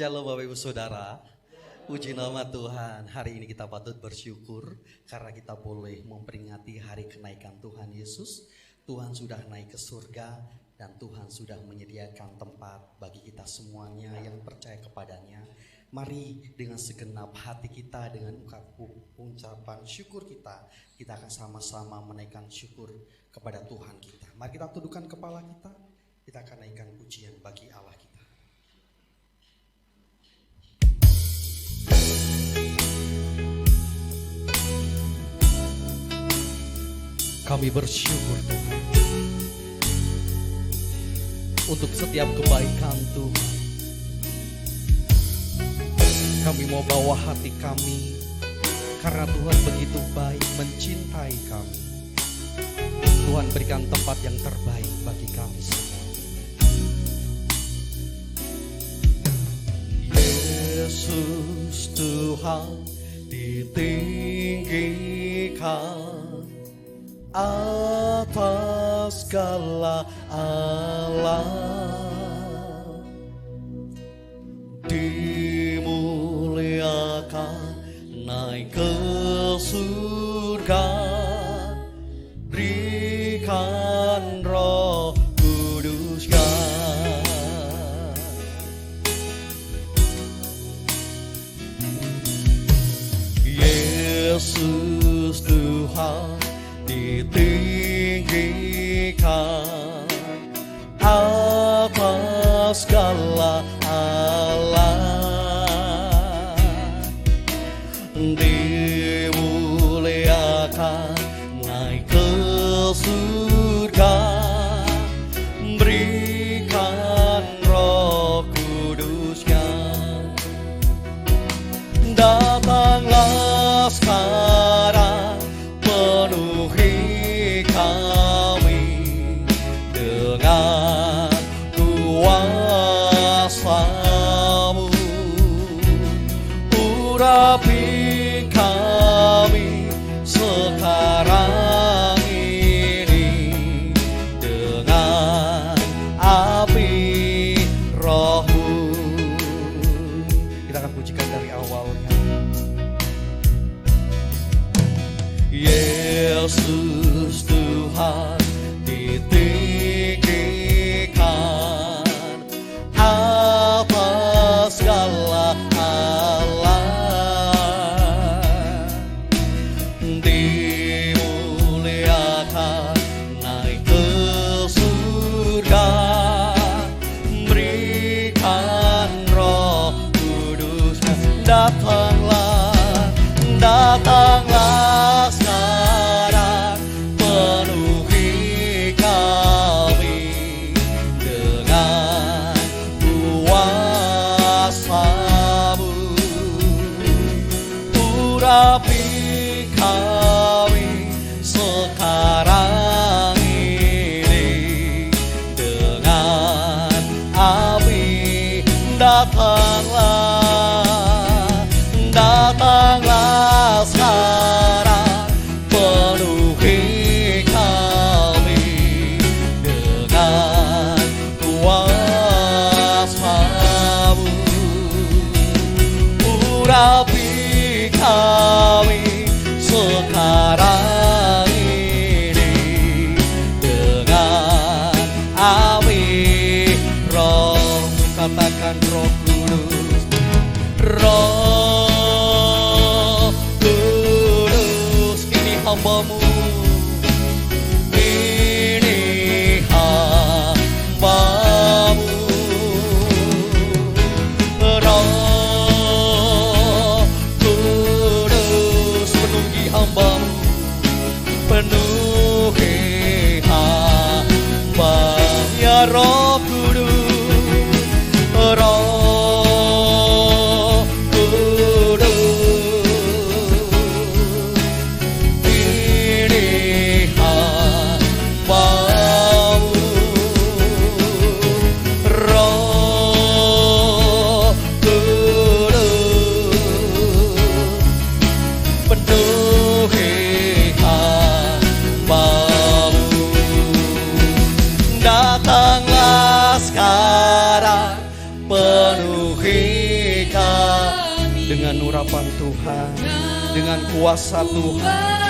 Shalom Bapak Ibu Saudara. Puji nama Tuhan. Hari ini kita patut bersyukur karena kita boleh memperingati hari kenaikan Tuhan Yesus. Tuhan sudah naik ke surga dan Tuhan sudah menyediakan tempat bagi kita semuanya yang percaya kepadanya. Mari dengan segenap hati kita, dengan ucapan syukur kita akan sama-sama menaikkan syukur kepada Tuhan kita. Mari kita tundukkan kepala kita akan naikkan pujian bagi Allah kita. Kami bersyukur Tuhan untuk setiap kebaikan Tuhan. Kami mau bawa hati kami karena Tuhan begitu baik mencintai kami. Tuhan berikan tempat yang terbaik bagi kami semua. Yesus Tuhan ditinggikan atas segala alam, dimuliakan naik ke surga, berikan Roh Kudus-Nya. Yesus Tuhan ditinggikan atas segala alam, dimuliakan naik ke surga, berikan Roh Kudus-Nya. Datanglah sekarang, penuhi kami hadapan Tuhan dengan kuasa Tuhan.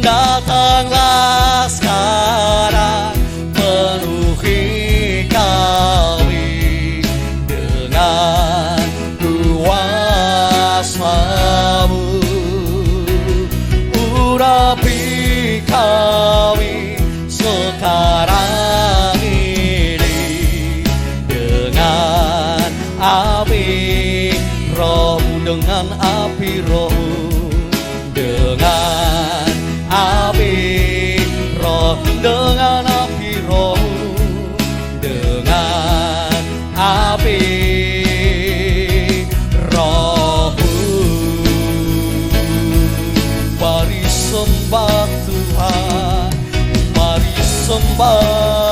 Datanglah sekarang, penuhi kami dengan kuasa-Mu. Urapi kami sekarang ini dengan api Roh, dengan api Roh, dengan api Roh, dengan api Roh, dengan api Roh. Mari sembah Tuhan, mari sembah.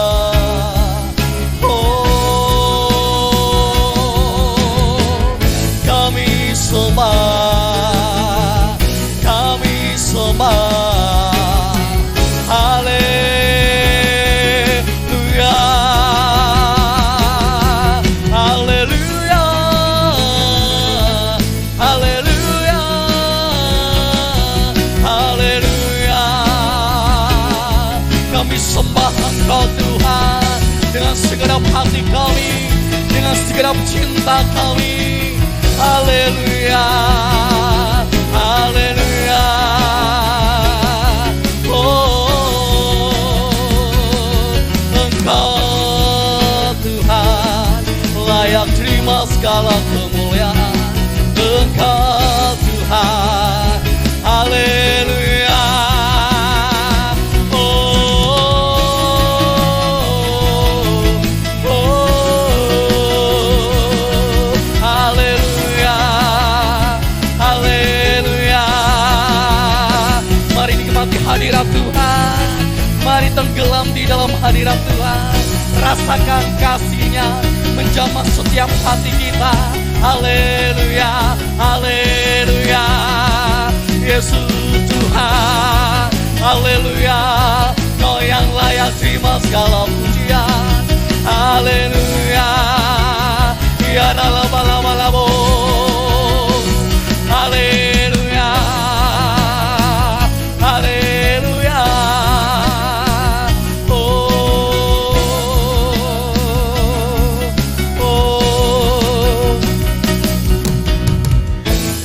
Kami sembah, haleluya, haleluya, haleluya, haleluya. Kami sembah Engkau Tuhan dengan segenap hati kami, dengan segenap cinta kami. Haleluya, haleluya. Oh, Engkau Tuhan layak terima segala kemuliaan. Engkau Tuhan, haleluya. Hadirat Tuhan, mari tenggelam di dalam hadirat Tuhan. Rasakan kasih-Nya menjamah setiap hati kita. Haleluya, haleluya. Yesus Tuhan, haleluya. Kau yang layak terima segala pujian. Haleluya. Ya lama-lama-lama. Haleluya, haleluya. Oh, oh.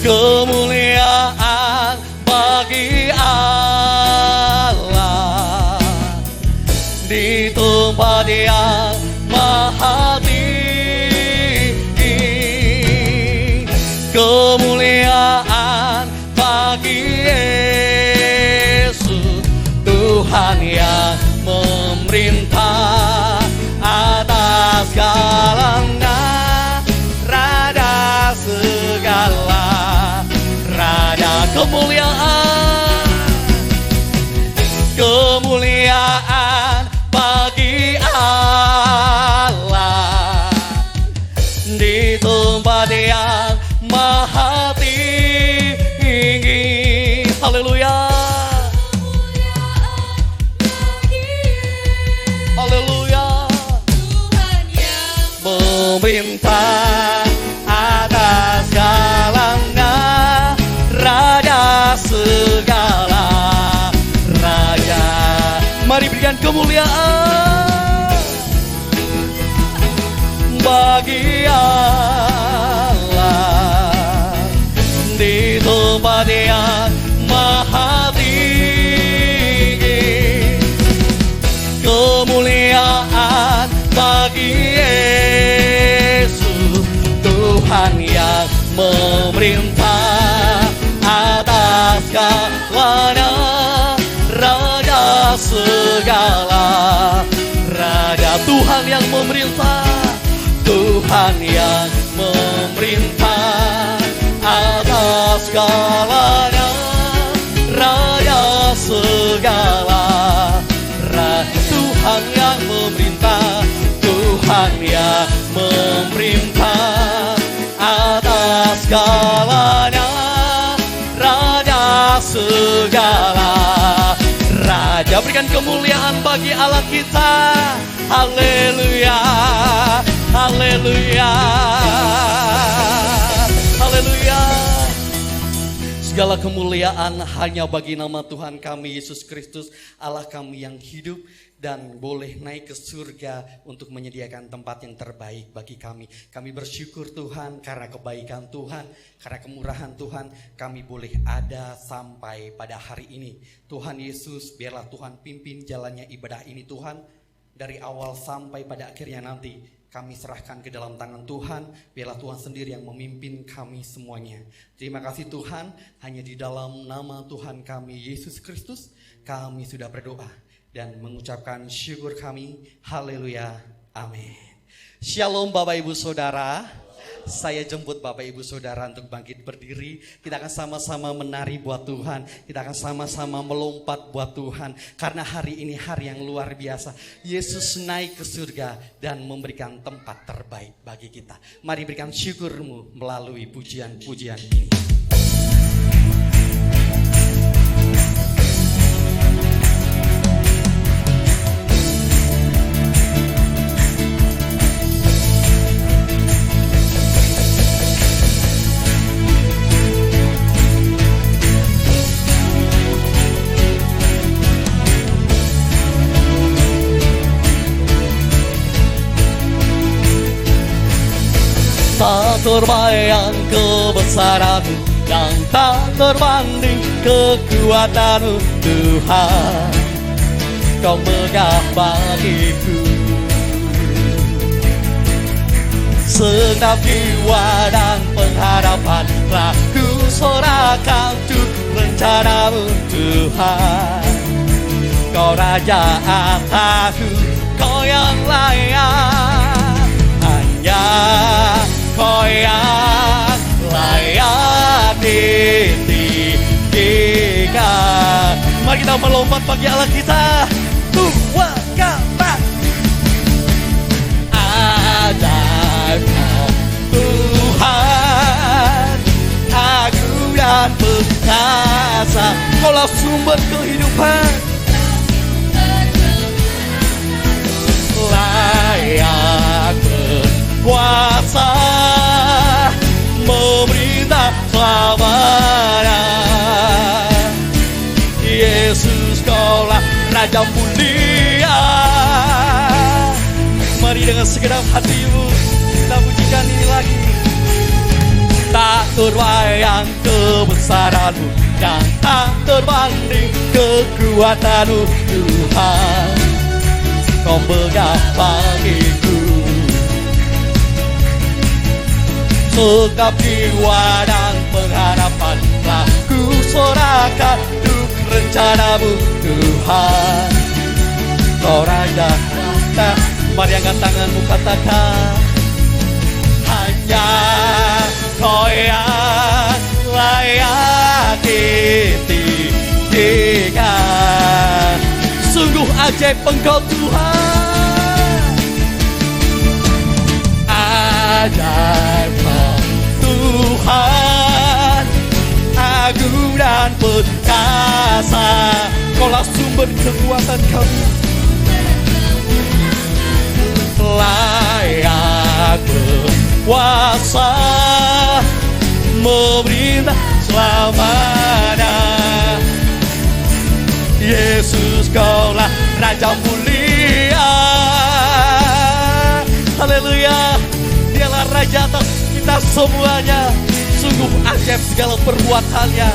Kemuliaan bagi Allah di tempat yang maha tinggi. Kemuliaan bagi Yesus, Tuhan yang memerintah atas segalanya, Raja segala Raja. Kemuliaan, kemuliaan bagi Allah di tempat yang maha tinggi. Haleluya, haleluya. Tuhan yang memerintah atas segalanya, Raja segala Raja. Mari berikan kemuliaan bagi Allah di tempat yang maha tinggi. Kemuliaan bagi Yesus, Tuhan yang memerintah atas segalanya, Raja segala Raja. Tuhan yang memerintah, Tuhan yang memerintah atas segalanya, Raja segala Raja. Tuhan yang memerintah, Tuhan yang memerintah Ya, berikan kemuliaan bagi Allah kita. Haleluya, haleluya, haleluya. Segala kemuliaan hanya bagi nama Tuhan kami Yesus Kristus, Allah kami yang hidup dan boleh naik ke surga untuk menyediakan tempat yang terbaik bagi kami. Kami bersyukur Tuhan karena kebaikan Tuhan, karena kemurahan Tuhan, kami boleh ada sampai pada hari ini. Tuhan Yesus, biarlah Tuhan pimpin jalannya ibadah ini Tuhan, dari awal sampai pada akhirnya nanti. Kami serahkan ke dalam tangan Tuhan, biarlah Tuhan sendiri yang memimpin kami semuanya. Terima kasih Tuhan, hanya di dalam nama Tuhan kami Yesus Kristus, kami sudah berdoa dan mengucapkan syukur kami. Haleluya, amin. Shalom Bapak Ibu Saudara. Saya jemput Bapak Ibu Saudara untuk bangkit berdiri. Kita akan sama-sama menari buat Tuhan. Kita akan sama-sama melompat buat Tuhan. Karena hari ini hari yang luar biasa. Yesus naik ke surga dan memberikan tempat terbaik bagi kita. Mari berikan syukurmu melalui pujian-pujian ini. Tak terbayang kebesaran-Mu dan tak terbanding kekuatan-Mu Tuhan. Kau megah bagiku segenap jiwa dan pengharapan telah ku sorakan untuk rencana-Mu Tuhan. Kau Raja atasku, Kau yang layak, hanya Kau yang layak ditinggikan. Mari kita melompat bagi Allah kita. Dua kata. Ajaib Kau Tuhan, agung dan perkasa. Kaulah sumber kehidupan, layak berkuasa, memerintah selamanya. Yesus Kaulah Raja mulia. Mari dengan segenap hatimu kita pujikan ini lagi. Tak terbayang kebesaran-Mu dan tak terbanding kekuatan-Mu Tuhan. Kau megah bagiku segenap jiwa dan pengharapan telah ku sorakan untuk rencana-Mu Tuhan. Kau Raja atas. Mari angkat tanganmu katakan, hanya Kau yang layak ditinggikan. Sungguh ajaib Engkau Tuhan, ajaib Kau Tuhan, agung dan perkasa. Kaulah sumber kekuatan kami, layak berkuasa, memerintah selamanya. Yesus Kaulah Raja mulia. Haleluya, Dialah Raja atas kita semuanya. Sungguh ajaib segala perbuatannya.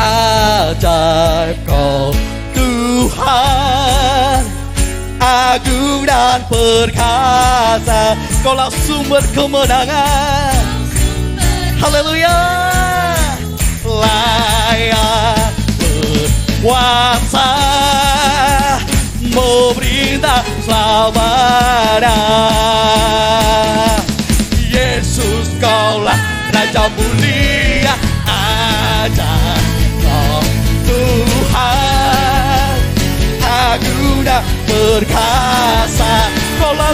Ajaib Kau Tuhan, agung dan perkasa. Kaulah sumber kemenangan. Haleluya, layak berkuasa, memerintah selamanya. Yesus Kaulah Raja mulia. Ajaib Kau Tuhan, agung dan perkasa. Kaulah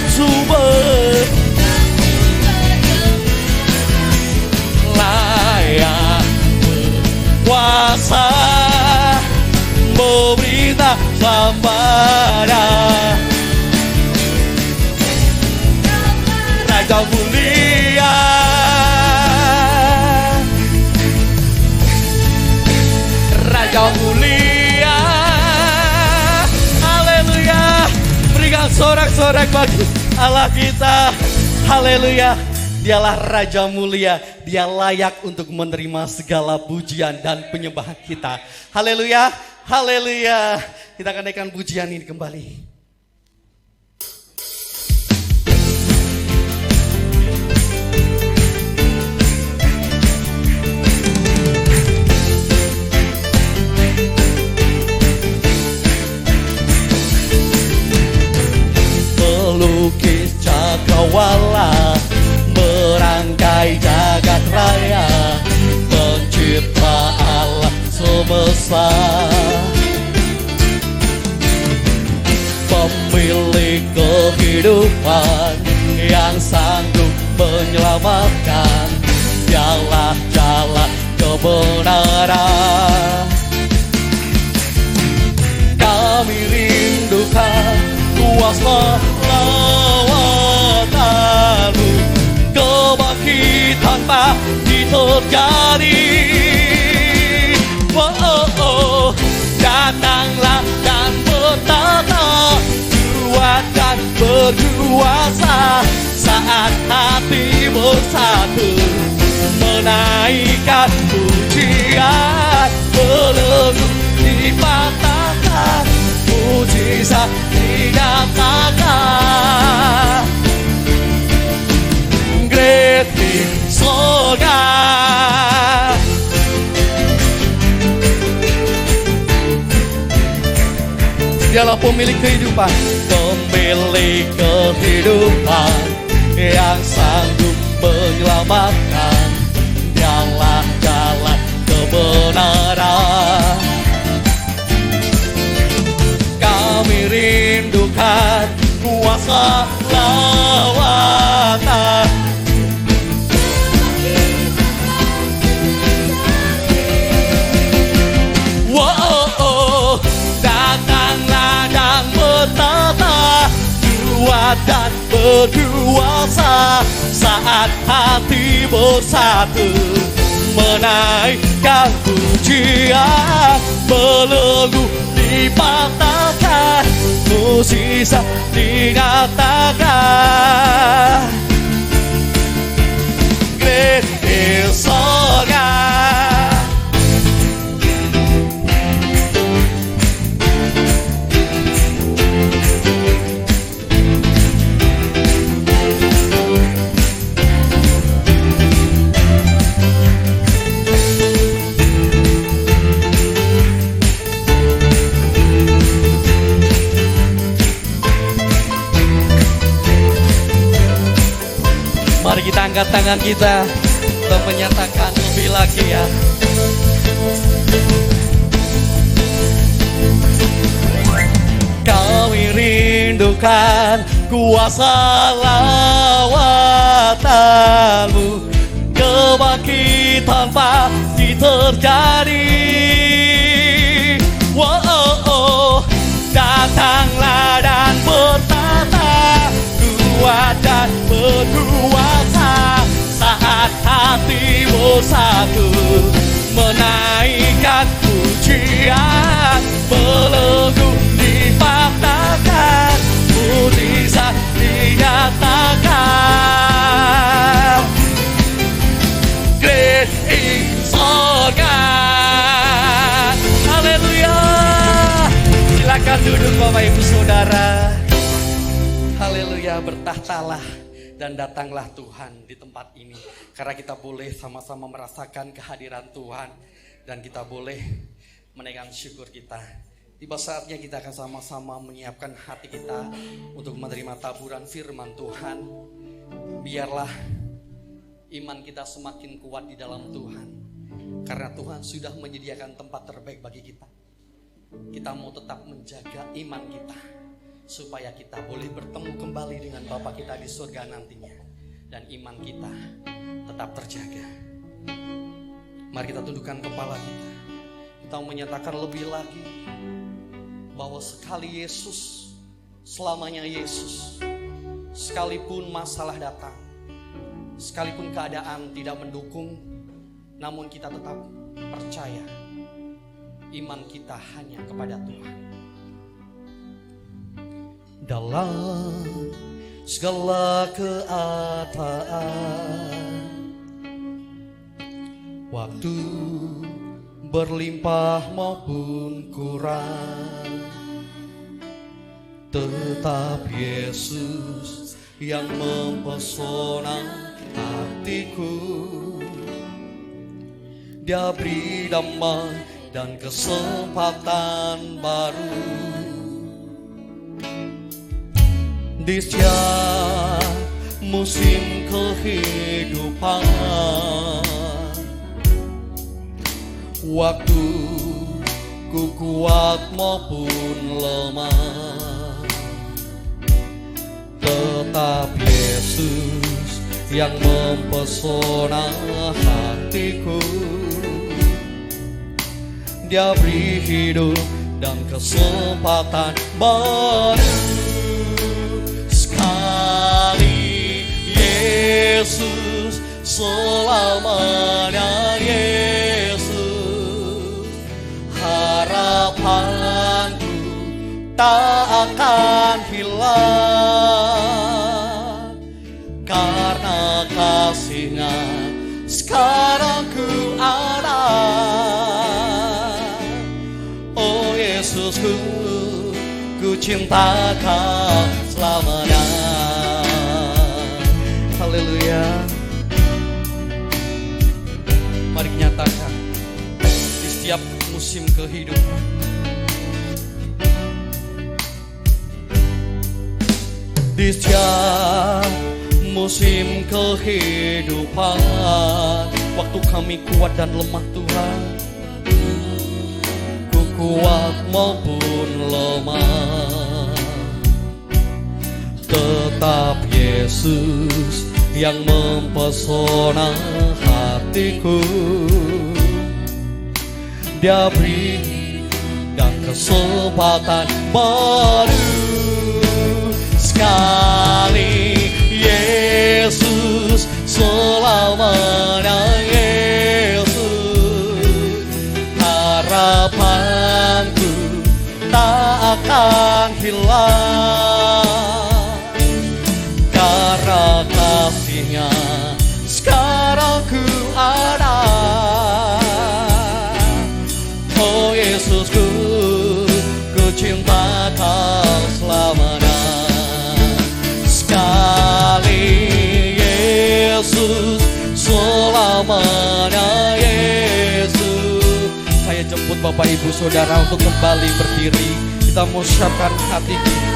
Raja mulia, Raja mulia. Haleluya. Berikan sorak-sorak bagi Allah kita. Haleluya. Dialah Raja mulia, Dia layak untuk menerima segala pujian dan penyembahan kita. Haleluya, haleluya. Kita akan naikkan pujian ini kembali. Pelukis cakrawala, merangkai jagat raya, pencipta alam semesta, pemilik kehidupan yang sanggup menyelamatkan. Dialah jalan kebenaran. Kami rindukan kuasa lawatan-Mu, kebangkitan pasti terjadi. Oh, oh, oh. Datanglah dan bertata, kuat dan berkuasa, saat hati bersatu, menaikkan pujian, belenggu dipatahkan, mujizat dinyatakan. Great in sorga, Dialah pemilik kehidupan, pemilik kehidupan yang sanggup menyelamatkan. Dialah jalan kebenaran. Kami rindukan kuasa lawatan. Wow, datanglah dan bertata, kuat dan berkuasa, saat hati bersatu, menaikkan pujian, belenggu dipatahkan, mujizat dinyatakan. Great is our God. Mari kita angkat tangan kita untuk menyatakan lebih lagi ya. Kami rindukan kuasa lawatan-Mu, kebangkitan pasti terjadi. Wow, datanglah dan bertata, kuat dan berkuasa, saat hati bersatu, menaikkan pujian, belenggu dipatahkan, mujizat dinyatakan. Great is our God. Haleluya. Silakan duduk Bapak Ibu Saudara. Haleluya, bertahtalah dan datanglah Tuhan di tempat ini. Karena kita boleh sama-sama merasakan kehadiran Tuhan dan kita boleh menaikkan syukur kita. Tiba saatnya kita akan sama-sama menyiapkan hati kita untuk menerima taburan firman Tuhan. Biarlah iman kita semakin kuat di dalam Tuhan. Karena Tuhan sudah menyediakan tempat terbaik bagi kita. Kita mau tetap menjaga iman kita, supaya kita boleh bertemu kembali dengan Bapa kita di surga nantinya. Dan iman kita tetap terjaga. Mari kita tundukkan kepala kita. Kita menyatakan lebih lagi bahwa sekali Yesus, selamanya Yesus. Sekalipun masalah datang, Sekalipun keadaan tidak mendukung, namun kita tetap percaya iman kita hanya kepada Tuhan. Dalam segala keadaan, waktu berlimpah maupun kurang, tetap Yesus yang mempesona hatiku. Dia beri damai dan kesempatan baru. Di setiap musim kehidupan, waktu ku kuat maupun lemah, tetap Yesus yang mempesona hatiku. Dia beri hidup dan kesempatan baru. Sekali Yesus, selamanya Yesus. Harapanku tak akan hilang, karena kasih-Nya sekarang ku ada. Oh Yesusku, ku cinta Kau selamanya. Haleluya. Mari nyatakan di setiap musim kehidupan, di setiap musim kehidupan, waktu kami kuat dan lemah Tuhan, ku kuat maupun lemah, tetap Yesus yang mempesona hatiku. Dia beri dan kesempatan baru. Sekali Yesus, selamanya Yesus. Harapanku tak akan hilang, karena kasih-Nya sekarang ku ada. Oh Yesusku, ku cinta Kau selamanya. Sekali Yesus, selamanya Yesus. Saya jemput Bapak Ibu Saudara untuk kembali berdiri. Kita mau siapkan hati kita.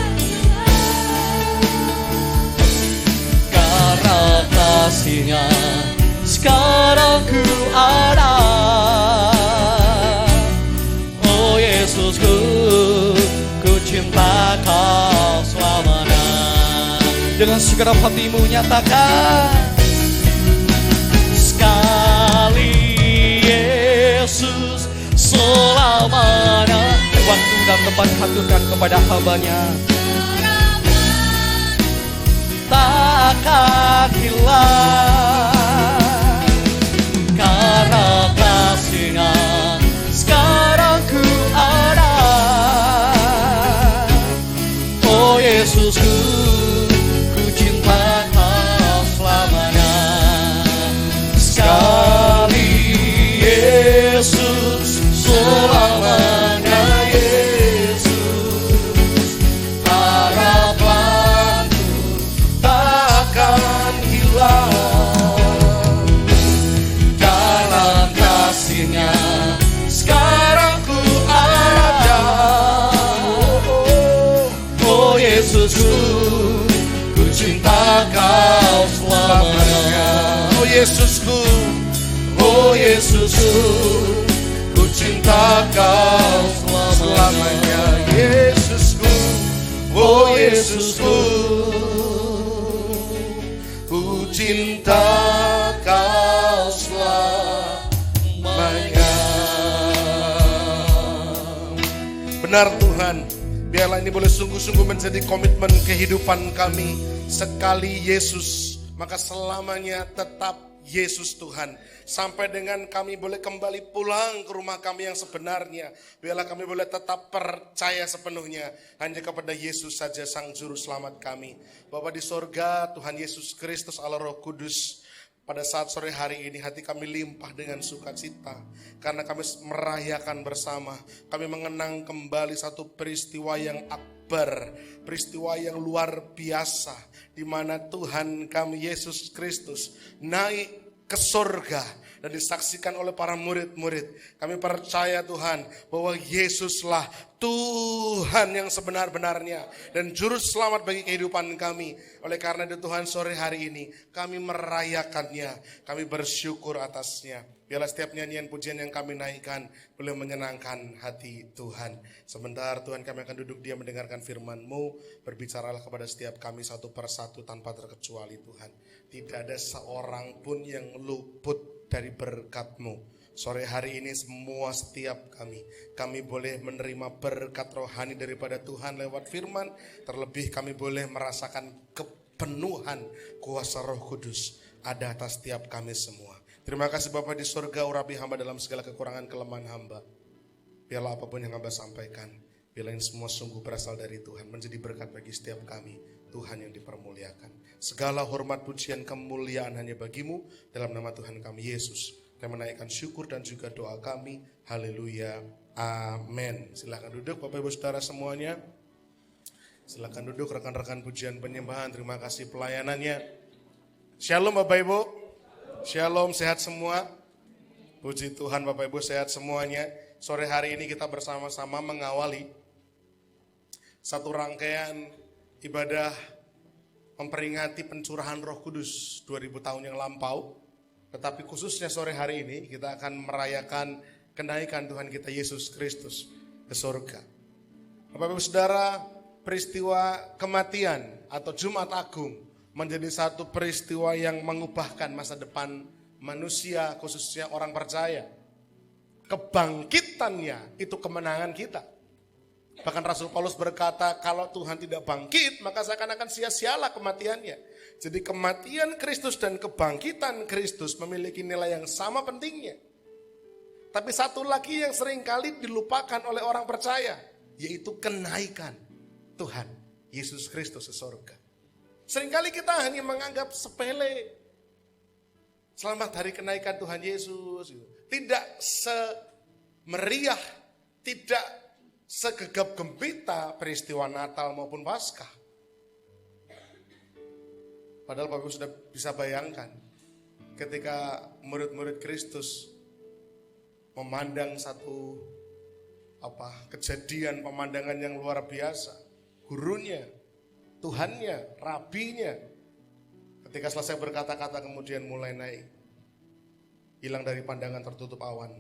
Karena kasih-Nya sekarang ku ada. Oh Yesusku, ku cinta Kau selamanya. Dengan segenap hatimu nyatakan, sekali Yesus, selamanya. Waktu dan tempat haturkan kepada hamba-Nya, tak akan hilang, karena kasih-Nya sekarang ku ada. Oh Yesusku, ku cinta Kau selamanya. Sekali Yesus, selamanya Yesus. Harapanku tak akan hilang, karena kasih-Nya sekarang ku ada. Oh Yesusku, ku cinta Kau selamanya. Oh Yesusku, oh Yesusku, ku cinta Kau selamanya. Yesusku, oh Yesusku, ku cinta Kau selamanya. Benar Tuhan, biarlah ini boleh sungguh-sungguh menjadi komitmen kehidupan kami. Sekali Yesus, maka selamanya tetap Yesus Tuhan. Sampai dengan kami boleh kembali pulang ke rumah kami yang sebenarnya, biarlah kami boleh tetap percaya sepenuhnya hanya kepada Yesus saja Sang Juru Selamat kami. Bapa di sorga, Tuhan Yesus Kristus Allah Roh Kudus, pada saat sore hari ini hati kami limpah dengan sukacita karena kami merayakan bersama, kami mengenang kembali satu peristiwa yang akbar, peristiwa yang luar biasa, di mana Tuhan kami Yesus Kristus naik ke surga dan disaksikan oleh para murid-murid. Kami percaya Tuhan bahwa Yesuslah Tuhan yang sebenar-benarnya dan juru selamat bagi kehidupan kami. Oleh karena itu Tuhan, sore hari ini kami merayakannya, kami bersyukur atasnya. Biarlah setiap nyanyian pujian yang kami naikkan boleh menyenangkan hati Tuhan. Sebentar Tuhan, kami akan duduk diam mendengarkan firman-Mu. Berbicaralah kepada setiap kami satu persatu tanpa terkecuali Tuhan. Tidak ada seorang pun yang luput dari berkat-Mu. Sore hari ini semua setiap kami boleh menerima berkat rohani daripada Tuhan lewat firman. Terlebih kami boleh merasakan kepenuhan kuasa Roh Kudus ada atas setiap kami semua. Terima kasih Bapa di surga, urapi hamba dalam segala kekurangan kelemahan hamba. Biarlah apapun yang hamba sampaikan, biarlah ini semua sungguh berasal dari Tuhan, menjadi berkat bagi setiap kami. Tuhan yang dipermuliakan. Segala hormat, pujian, kemuliaan hanya bagi-Mu, dalam nama Tuhan kami Yesus. Kami menaikkan syukur dan juga doa kami. Haleluya. Amin. Silakan duduk Bapak Ibu Saudara semuanya. Silakan duduk rekan-rekan pujian penyembahan. Terima kasih pelayanannya. Shalom Bapak Ibu. Shalom, sehat semua. Puji Tuhan Bapak Ibu, sehat semuanya. Sore hari ini kita bersama-sama mengawali satu rangkaian ibadah memperingati pencurahan Roh Kudus 2000 tahun yang lampau. Tetapi khususnya sore hari ini kita akan merayakan kenaikan Tuhan kita Yesus Kristus ke surga. Bapak Ibu Saudara, peristiwa kematian atau Jumat Agung menjadi satu peristiwa yang mengubahkan masa depan manusia, khususnya orang percaya. Kebangkitannya itu kemenangan kita. Bahkan Rasul Paulus berkata, kalau Tuhan tidak bangkit, maka seakan-akan sia-sialah kematiannya. Jadi kematian Kristus dan kebangkitan Kristus memiliki nilai yang sama pentingnya. Tapi satu lagi yang seringkali dilupakan oleh orang percaya, yaitu kenaikan Tuhan Yesus Kristus ke surga. Seringkali kita hanya menganggap sepele. Selamat hari kenaikan Tuhan Yesus. Tidak semeriah, tidak segegap gempita peristiwa Natal maupun Paskah. Padahal Bapak Ibu sudah bisa bayangkan ketika murid-murid Kristus memandang satu kejadian, pemandangan yang luar biasa. Gurunya, Tuhannya, rabinya, ketika selesai berkata-kata kemudian mulai naik. Hilang dari pandangan, tertutup awan,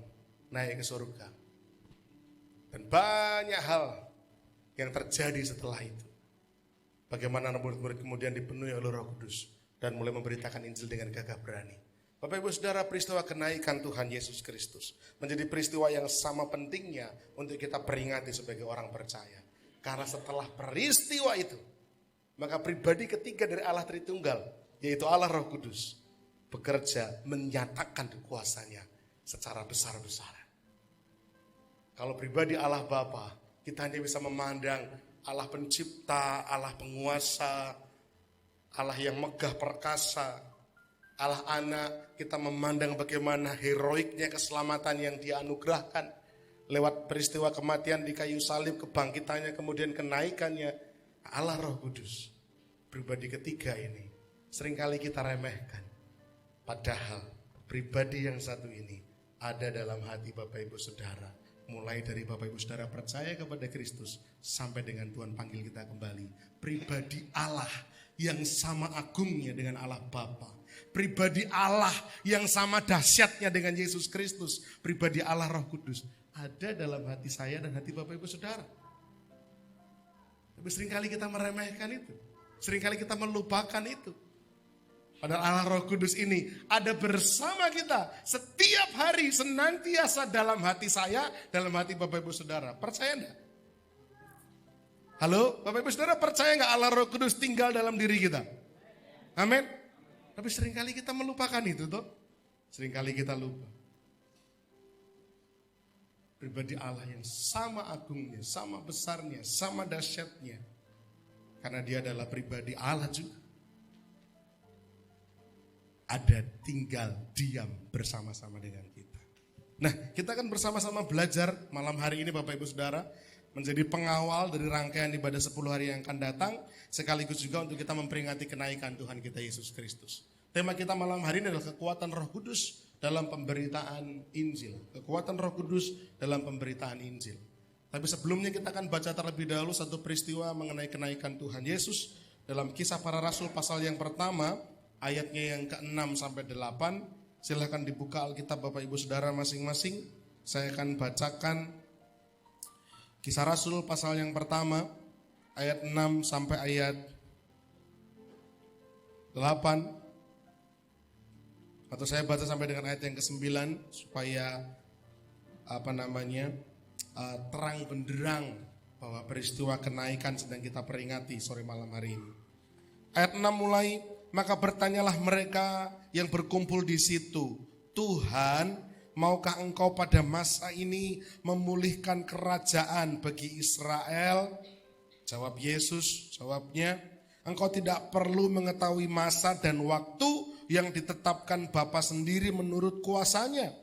naik ke surga. Dan banyak hal yang terjadi setelah itu. Bagaimana murid-murid kemudian dipenuhi oleh Roh Kudus dan mulai memberitakan Injil dengan gagah berani. Bapak Ibu Saudara, peristiwa kenaikan Tuhan Yesus Kristus menjadi peristiwa yang sama pentingnya untuk kita peringati sebagai orang percaya. Karena setelah peristiwa itu, maka pribadi ketiga dari Allah Tritunggal, yaitu Allah Roh Kudus, bekerja menyatakan kuasanya secara besar-besaran. Kalau pribadi Allah Bapa, kita hanya bisa memandang Allah pencipta, Allah penguasa, Allah yang megah perkasa. Allah Anak, kita memandang bagaimana heroiknya keselamatan yang Dia anugerahkan lewat peristiwa kematian di kayu salib, kebangkitannya, kemudian kenaikannya. Allah Roh Kudus, pribadi ketiga ini seringkali kita remehkan. Padahal pribadi yang satu ini ada dalam hati Bapak Ibu Saudara. Mulai dari Bapak Ibu Saudara percaya kepada Kristus sampai dengan Tuhan panggil kita kembali. Pribadi Allah yang sama agungnya dengan Allah Bapa. Pribadi Allah yang sama dahsyatnya dengan Yesus Kristus. Pribadi Allah Roh Kudus ada dalam hati saya dan hati Bapak Ibu Saudara. Tapi seringkali kita meremehkan itu. Seringkali kita melupakan itu. Padahal Allah Roh Kudus ini ada bersama kita setiap hari, senantiasa dalam hati saya, dalam hati Bapak Ibu Saudara. Percaya enggak? Halo, Bapak Ibu Saudara percaya enggak Allah Roh Kudus tinggal dalam diri kita? Amin. Tapi seringkali kita melupakan itu toh. Seringkali kita lupa. Pribadi Allah yang sama agungnya, sama besarnya, sama dahsyatnya. Karena dia adalah pribadi Allah juga. Ada tinggal diam bersama-sama dengan kita. Nah, kita kan bersama-sama belajar malam hari ini Bapak Ibu Saudara. Menjadi pengawal dari rangkaian ibadah 10 hari yang akan datang. Sekaligus juga untuk kita memperingati kenaikan Tuhan kita Yesus Kristus. Tema kita malam hari ini adalah kekuatan Roh Kudus dalam pemberitaan Injil. Kekuatan Roh Kudus dalam pemberitaan Injil. Tapi sebelumnya kita akan baca terlebih dahulu satu peristiwa mengenai kenaikan Tuhan Yesus. Dalam Kisah Para Rasul pasal yang pertama, ayatnya yang ke-6 sampai 8. Silahkan dibuka Alkitab Bapak Ibu Saudara masing-masing. Saya akan bacakan Kisah Rasul pasal yang pertama, ayat 6 sampai ayat 8. Atau saya baca sampai dengan ayat yang ke-9 supaya terang benderang bahwa peristiwa kenaikan sedang kita peringati sore malam hari ini. Ayat 6 mulai, maka bertanyalah mereka yang berkumpul di situ, Tuhan, maukah engkau pada masa ini memulihkan kerajaan bagi Israel? Jawab Yesus, jawabnya, engkau tidak perlu mengetahui masa dan waktu yang ditetapkan Bapa sendiri menurut kuasanya.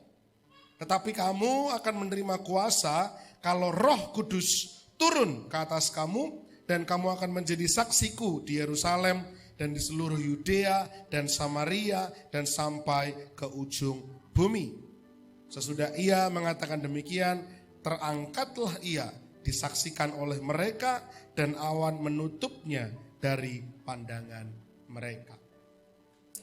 Tetapi kamu akan menerima kuasa kalau Roh Kudus turun ke atas kamu, dan kamu akan menjadi saksiku di Yerusalem dan di seluruh Yudea dan Samaria dan sampai ke ujung bumi. Sesudah ia mengatakan demikian, terangkatlah ia disaksikan oleh mereka dan awan menutupnya dari pandangan mereka.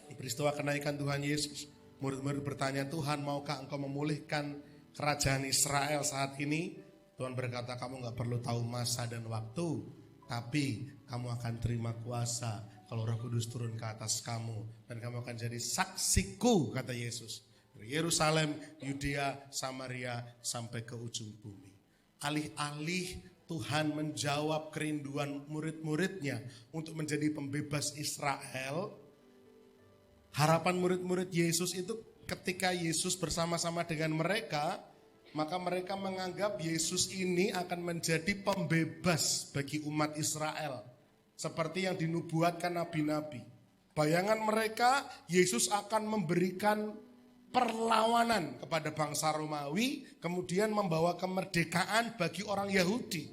Di peristiwa kenaikan Tuhan Yesus, murid-murid bertanya, Tuhan maukah engkau memulihkan kerajaan Israel saat ini? Tuhan berkata, kamu gak perlu tahu masa dan waktu, tapi kamu akan terima kuasa kalau Roh Kudus turun ke atas kamu, dan kamu akan jadi saksiku, kata Yesus, dari Yerusalem, Yudea, Samaria sampai ke ujung bumi. Alih-alih Tuhan menjawab kerinduan murid-muridnya untuk menjadi pembebas Israel, harapan murid-murid Yesus itu ketika Yesus bersama-sama dengan mereka, maka mereka menganggap Yesus ini akan menjadi pembebas bagi umat Israel. Seperti yang dinubuatkan nabi-nabi. Bayangan mereka, Yesus akan memberikan perlawanan kepada bangsa Romawi, kemudian membawa kemerdekaan bagi orang Yahudi.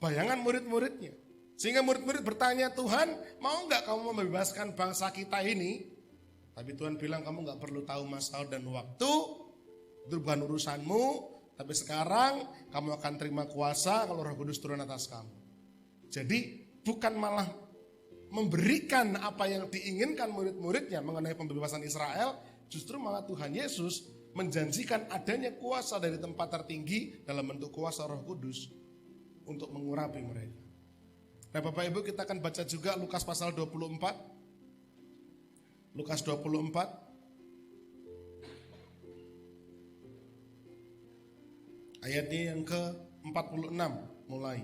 Bayangan murid-muridnya. Sehingga murid-murid bertanya, Tuhan mau gak kamu membebaskan bangsa kita ini? Tapi Tuhan bilang, kamu gak perlu tahu masa dan waktu, itu bukan urusanmu, tapi sekarang kamu akan terima kuasa kalau Roh Kudus turun atas kamu. Jadi bukan malah memberikan apa yang diinginkan murid-muridnya mengenai pembebasan Israel, justru malah Tuhan Yesus menjanjikan adanya kuasa dari tempat tertinggi dalam bentuk kuasa Roh Kudus untuk mengurapi mereka. Nah Bapak Ibu, kita akan baca juga Lukas pasal 24. Lukas 24 ayatnya yang ke-46 mulai.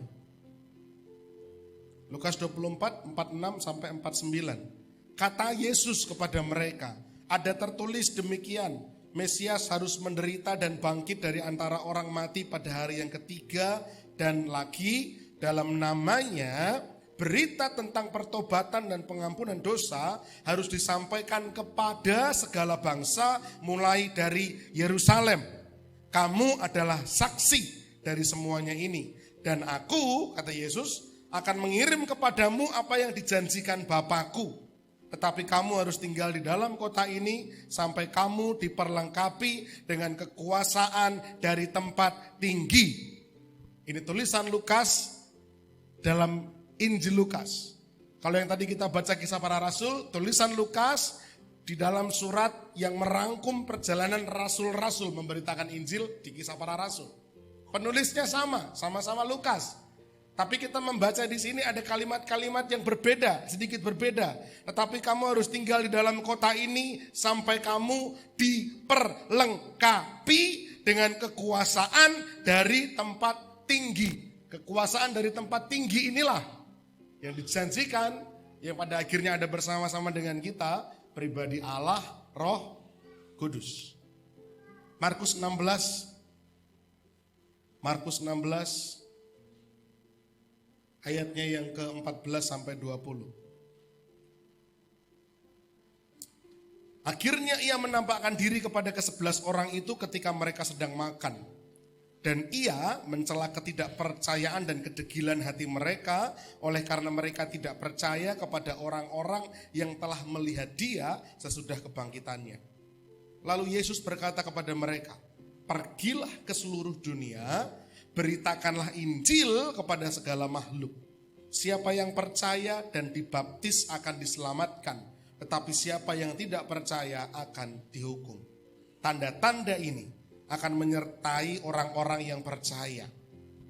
Lukas 24, 46 sampai 49. Kata Yesus kepada mereka, ada tertulis demikian, Mesias harus menderita dan bangkit dari antara orang mati pada hari yang ketiga, dan lagi dalam namanya berita tentang pertobatan dan pengampunan dosa harus disampaikan kepada segala bangsa mulai dari Yerusalem. Kamu adalah saksi dari semuanya ini. Dan aku, kata Yesus, akan mengirim kepadamu apa yang dijanjikan Bapakku. Tetapi kamu harus tinggal di dalam kota ini sampai kamu diperlengkapi dengan kekuasaan dari tempat tinggi. Ini tulisan Lukas dalam Injil Lukas. Kalau yang tadi kita baca Kisah Para Rasul, tulisan Lukas di dalam surat yang merangkum perjalanan rasul-rasul memberitakan Injil di Kisah Para Rasul. Penulisnya sama-sama Lukas. Tapi kita membaca di sini ada kalimat-kalimat yang berbeda, sedikit berbeda. Tetapi kamu harus tinggal di dalam kota ini sampai kamu diperlengkapi dengan kekuasaan dari tempat tinggi. Kekuasaan dari tempat tinggi inilah yang dijanjikan, yang pada akhirnya ada bersama-sama dengan kita pribadi Allah, Roh Kudus. Markus 16 ayatnya yang ke-14 sampai 20. Akhirnya ia menampakkan diri kepada ke-11 orang itu ketika mereka sedang makan. Dan ia mencela ketidakpercayaan dan kedegilan hati mereka oleh karena mereka tidak percaya kepada orang-orang yang telah melihat dia sesudah kebangkitannya. Lalu Yesus berkata kepada mereka, pergilah ke seluruh dunia, beritakanlah Injil kepada segala makhluk. Siapa yang percaya dan dibaptis akan diselamatkan, tetapi siapa yang tidak percaya akan dihukum. Tanda-tanda ini akan menyertai orang-orang yang percaya.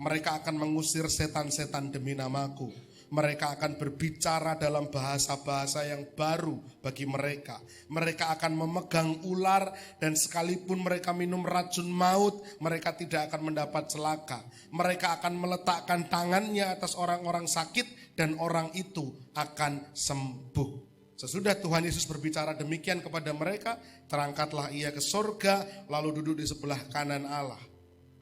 Mereka akan mengusir setan-setan demi namaku. Mereka akan berbicara dalam bahasa-bahasa yang baru bagi mereka. Mereka akan memegang ular dan sekalipun mereka minum racun maut, mereka tidak akan mendapat celaka. Mereka akan meletakkan tangannya atas orang-orang sakit dan orang itu akan sembuh. Sesudah Tuhan Yesus berbicara demikian kepada mereka, terangkatlah ia ke surga, lalu duduk di sebelah kanan Allah.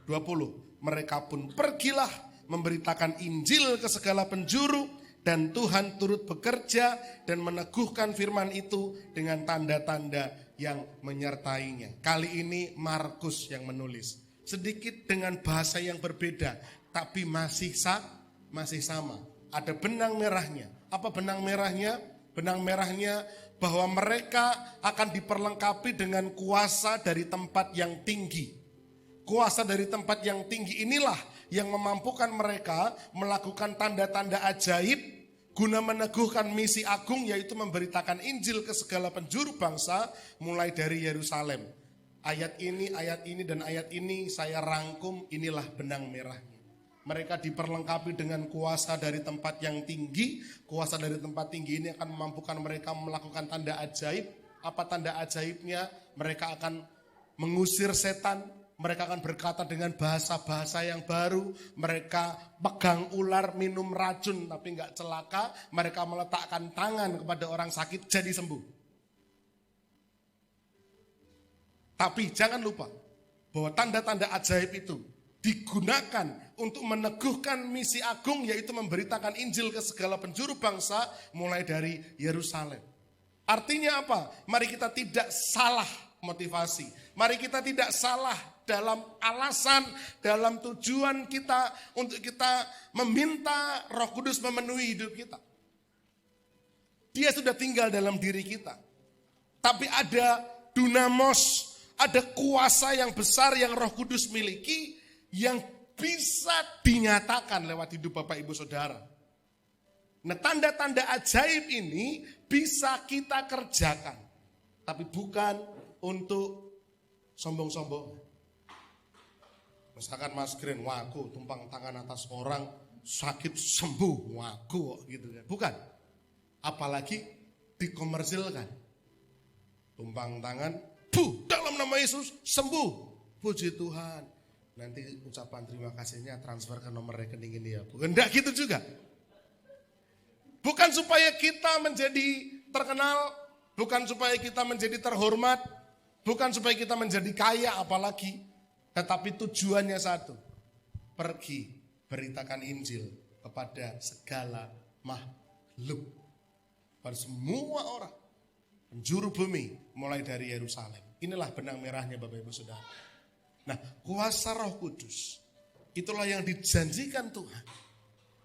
20. Mereka pun pergilah memberitakan Injil ke segala penjuru, dan Tuhan turut bekerja dan meneguhkan firman itu dengan tanda-tanda yang menyertainya. Kali ini Markus yang menulis. Sedikit dengan bahasa yang berbeda, tapi masih sama. Ada benang merahnya. Apa benang merahnya? Benang merahnya bahwa mereka akan diperlengkapi dengan kuasa dari tempat yang tinggi. Kuasa dari tempat yang tinggi inilah yang memampukan mereka melakukan tanda-tanda ajaib guna meneguhkan misi agung, yaitu memberitakan Injil ke segala penjuru bangsa mulai dari Yerusalem. Ayat ini, dan ayat ini saya rangkum, inilah benang merahnya. Mereka diperlengkapi dengan kuasa dari tempat yang tinggi. Kuasa dari tempat tinggi ini akan memampukan mereka melakukan tanda ajaib. Apa tanda ajaibnya? Mereka akan mengusir setan. Mereka akan berkata dengan bahasa-bahasa yang baru. Mereka pegang ular, minum racun tapi enggak celaka. Mereka meletakkan tangan kepada orang sakit jadi sembuh. Tapi jangan lupa bahwa tanda-tanda ajaib itu digunakan untuk meneguhkan misi agung, yaitu memberitakan Injil ke segala penjuru bangsa mulai dari Yerusalem. Artinya apa? Mari kita tidak salah motivasi. Mari kita tidak salah dalam alasan, dalam tujuan kita untuk kita meminta Roh Kudus memenuhi hidup kita. Dia sudah tinggal dalam diri kita. Tapi ada dunamos, ada kuasa yang besar yang Roh Kudus miliki, yang bisa dinyatakan lewat hidup Bapak Ibu Saudara. Nah, tanda-tanda ajaib ini bisa kita kerjakan, tapi bukan untuk sombong-sombong. Misalkan Mas Green, wah aku tumpang tangan atas orang sakit sembuh, wah aku gitu kan. Bukan. Apalagi dikomersilkan. Tumpang tangan, dalam nama Yesus sembuh. Puji Tuhan. Nanti ucapan terima kasihnya transfer ke nomor rekening ini ya Bu. Enggak gitu juga. Bukan supaya kita menjadi terkenal, bukan supaya kita menjadi terhormat, bukan supaya kita menjadi kaya apalagi. Tetapi tujuannya satu. Pergi beritakan Injil kepada segala makhluk. Pada semua orang. Penjuru bumi mulai dari Yerusalem. Inilah benang merahnya Bapak Ibu Saudara. Nah, kuasa Roh Kudus itulah yang dijanjikan Tuhan.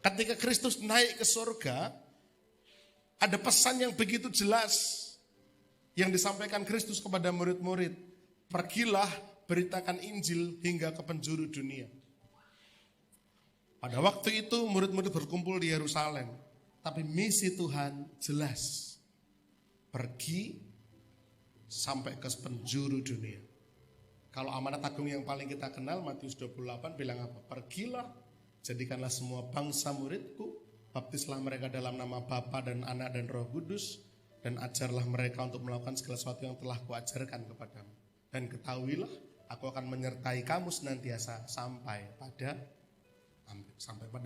Ketika Kristus naik ke surga, ada pesan yang begitu jelas yang disampaikan Kristus kepada murid-murid. Pergilah beritakan Injil hingga ke penjuru dunia. Pada waktu itu murid-murid berkumpul di Yerusalem, tapi misi Tuhan jelas. Pergi sampai ke penjuru dunia. Kalau amanat agung yang paling kita kenal, Matius 28 bilang apa? Pergilah, jadikanlah semua bangsa muridku, baptislah mereka dalam nama Bapa dan Anak dan Roh Kudus, dan ajarlah mereka untuk melakukan segala sesuatu yang telah kuajarkan kepadamu. Dan ketahuilah, aku akan menyertai kamu senantiasa sampai pada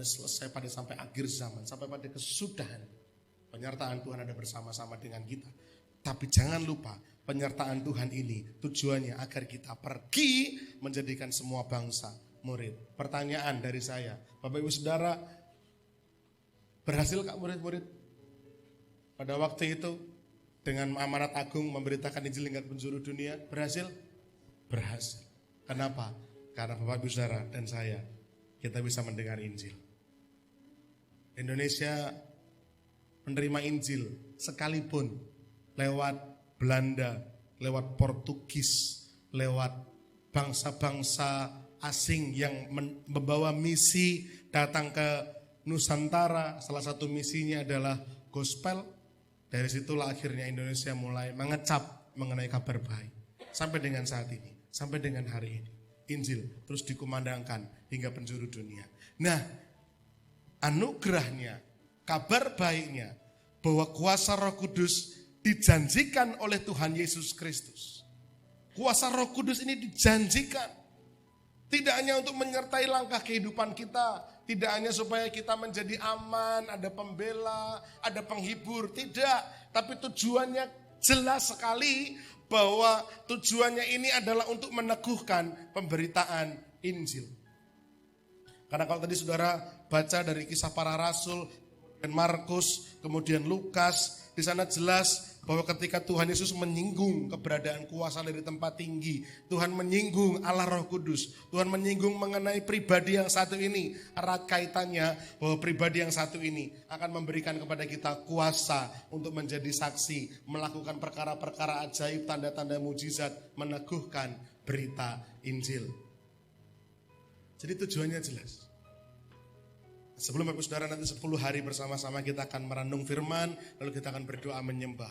selesai, sampai akhir zaman, sampai pada kesudahan. Penyertaan Tuhan ada bersama-sama dengan kita. Tapi jangan lupa penyertaan Tuhan ini tujuannya agar kita pergi menjadikan semua bangsa murid. Pertanyaan dari saya, Bapak Ibu Saudara, berhasil Kak murid-murid pada waktu itu dengan amanat agung memberitakan Injil hingga ke penjuru dunia? Berhasil? Berhasil. Kenapa? Karena Bapak Ibu Saudara dan saya, kita bisa mendengar Injil. Indonesia menerima Injil sekalipun lewat Belanda, lewat Portugis, lewat bangsa-bangsa asing yang membawa misi datang ke Nusantara. Salah satu misinya adalah gospel. Dari situlah akhirnya Indonesia mulai mengecap mengenai kabar baik. Sampai dengan saat ini, sampai dengan hari ini, Injil terus dikumandangkan hingga penjuru dunia. Nah, anugerahnya, kabar baiknya, bahwa kuasa Roh Kudus dijanjikan oleh Tuhan Yesus Kristus. Kuasa Roh Kudus ini dijanjikan. Tidak hanya untuk menyertai langkah kehidupan kita, tidak hanya supaya kita menjadi aman, ada pembela, ada penghibur, tidak. Tapi tujuannya jelas sekali bahwa tujuannya ini adalah untuk meneguhkan pemberitaan Injil. Karena kalau tadi saudara baca dari kisah para rasul, dan Markus, kemudian Lukas, di sana jelas bahwa ketika Tuhan Yesus menyinggung keberadaan kuasa dari tempat tinggi, Tuhan menyinggung Allah Roh Kudus, Tuhan menyinggung mengenai pribadi yang satu ini, erat kaitannya bahwa pribadi yang satu ini akan memberikan kepada kita kuasa untuk menjadi saksi, melakukan perkara-perkara ajaib, tanda-tanda mujizat, meneguhkan berita Injil. Jadi tujuannya jelas. Sebelum Bapak Saudara nanti 10 hari bersama-sama kita akan merenung firman, lalu kita akan berdoa menyembah.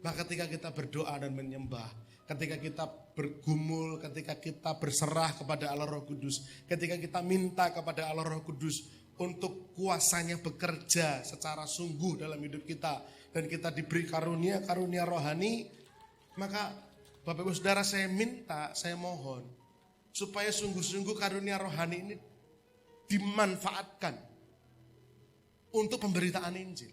Maka ketika kita berdoa dan menyembah, ketika kita bergumul, ketika kita berserah kepada Allah Roh Kudus, ketika kita minta kepada Allah Roh Kudus untuk kuasanya bekerja secara sungguh dalam hidup kita, dan kita diberi karunia rohani, maka Bapak Ibu Saudara saya minta, saya mohon, supaya sungguh-sungguh karunia rohani ini dimanfaatkan untuk pemberitaan Injil.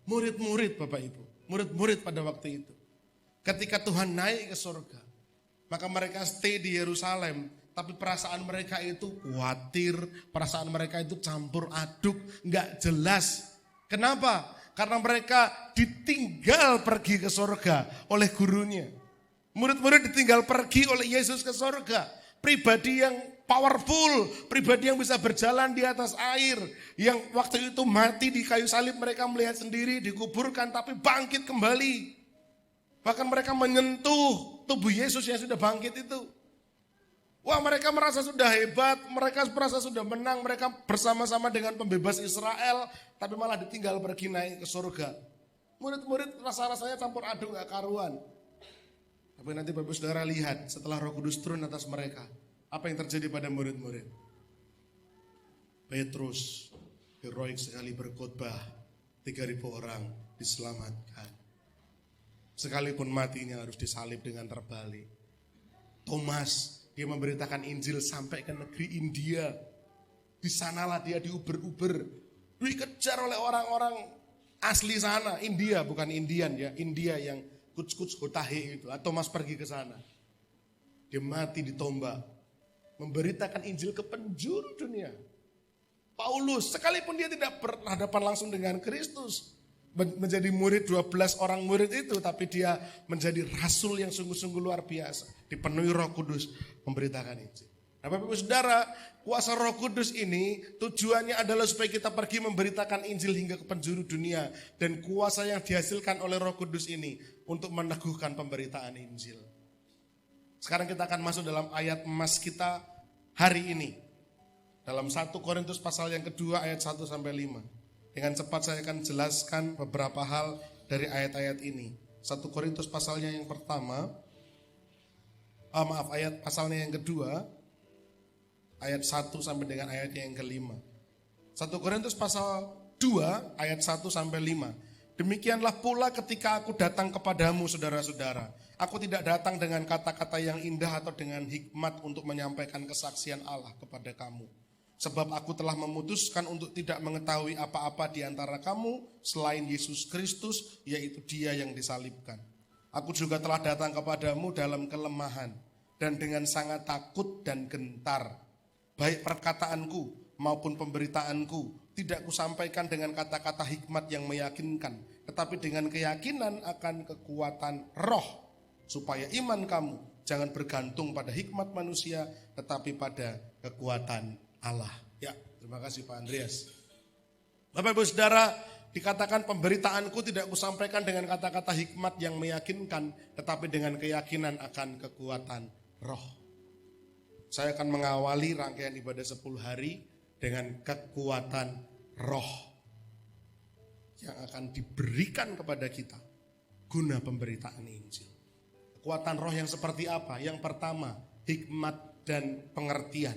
Murid-murid Bapak Ibu, murid-murid pada waktu itu, ketika Tuhan naik ke surga, maka mereka stay di Yerusalem, tapi perasaan mereka itu khawatir, perasaan mereka itu campur aduk, gak jelas. Kenapa? Karena mereka ditinggal pergi ke surga oleh gurunya. Murid-murid ditinggal pergi oleh Yesus ke surga. Pribadi yang powerful, pribadi yang bisa berjalan di atas air, yang waktu itu mati di kayu salib mereka melihat sendiri, dikuburkan tapi bangkit kembali. Bahkan mereka menyentuh tubuh Yesus yang sudah bangkit itu. Wah, mereka merasa sudah hebat, mereka merasa sudah menang, mereka bersama-sama dengan pembebas Israel, tapi malah ditinggal pergi naik ke surga. Murid-murid rasa-rasanya campur aduk gak karuan. Tapi nanti Bapak Saudara lihat setelah Roh Kudus turun atas mereka, apa yang terjadi pada murid-murid? Petrus heroik sekali berkhotbah, 3.000 orang diselamatkan. Sekalipun matinya harus disalib dengan terbalik. Thomas, dia memberitakan Injil sampai ke negeri India. Di sanalah dia diuber-uber, dikejar oleh orang-orang asli sana, India bukan Indian ya, India yang Kuts Hotahe itu. Thomas pergi ke sana. Dia mati ditombak, memberitakan Injil ke penjuru dunia. Paulus, sekalipun dia tidak berhadapan langsung dengan Kristus, menjadi murid 12 orang murid itu, tapi dia menjadi rasul yang sungguh-sungguh luar biasa. Dipenuhi Roh Kudus, memberitakan Injil. Nah Bapak Ibu Saudara, kuasa Roh Kudus ini tujuannya adalah supaya kita pergi memberitakan Injil hingga ke penjuru dunia. Dan kuasa yang dihasilkan oleh Roh Kudus ini untuk meneguhkan pemberitaan Injil. Sekarang kita akan masuk dalam ayat emas kita hari ini. Dalam 1 Korintus pasal yang kedua ayat 1-5. Dengan cepat saya akan jelaskan beberapa hal dari ayat-ayat ini. 1 Korintus pasalnya yang pertama, ayat pasalnya yang kedua, ayat 1 sampai dengan ayat yang kelima. 1 Korintus pasal 2 ayat 1 sampai 5. Demikianlah pula ketika aku datang kepadamu saudara-saudara. Aku tidak datang dengan kata-kata yang indah atau dengan hikmat untuk menyampaikan kesaksian Allah kepada kamu. Sebab aku telah memutuskan untuk tidak mengetahui apa-apa di antara kamu selain Yesus Kristus, yaitu Dia yang disalibkan. Aku juga telah datang kepadamu dalam kelemahan dan dengan sangat takut dan gentar. Baik perkataanku maupun pemberitaanku tidak kusampaikan dengan kata-kata hikmat yang meyakinkan, tetapi dengan keyakinan akan kekuatan roh, supaya iman kamu jangan bergantung pada hikmat manusia, tetapi pada kekuatan Allah. Ya, terima kasih Pak Andreas. Bapak Ibu Saudara, dikatakan pemberitaanku tidak kusampaikan dengan kata-kata hikmat yang meyakinkan, tetapi dengan keyakinan akan kekuatan roh. Saya akan mengawali rangkaian ibadah 10 hari dengan kekuatan roh yang akan diberikan kepada kita guna pemberitaan Injil. Kekuatan roh yang seperti apa? Yang pertama, hikmat dan pengertian.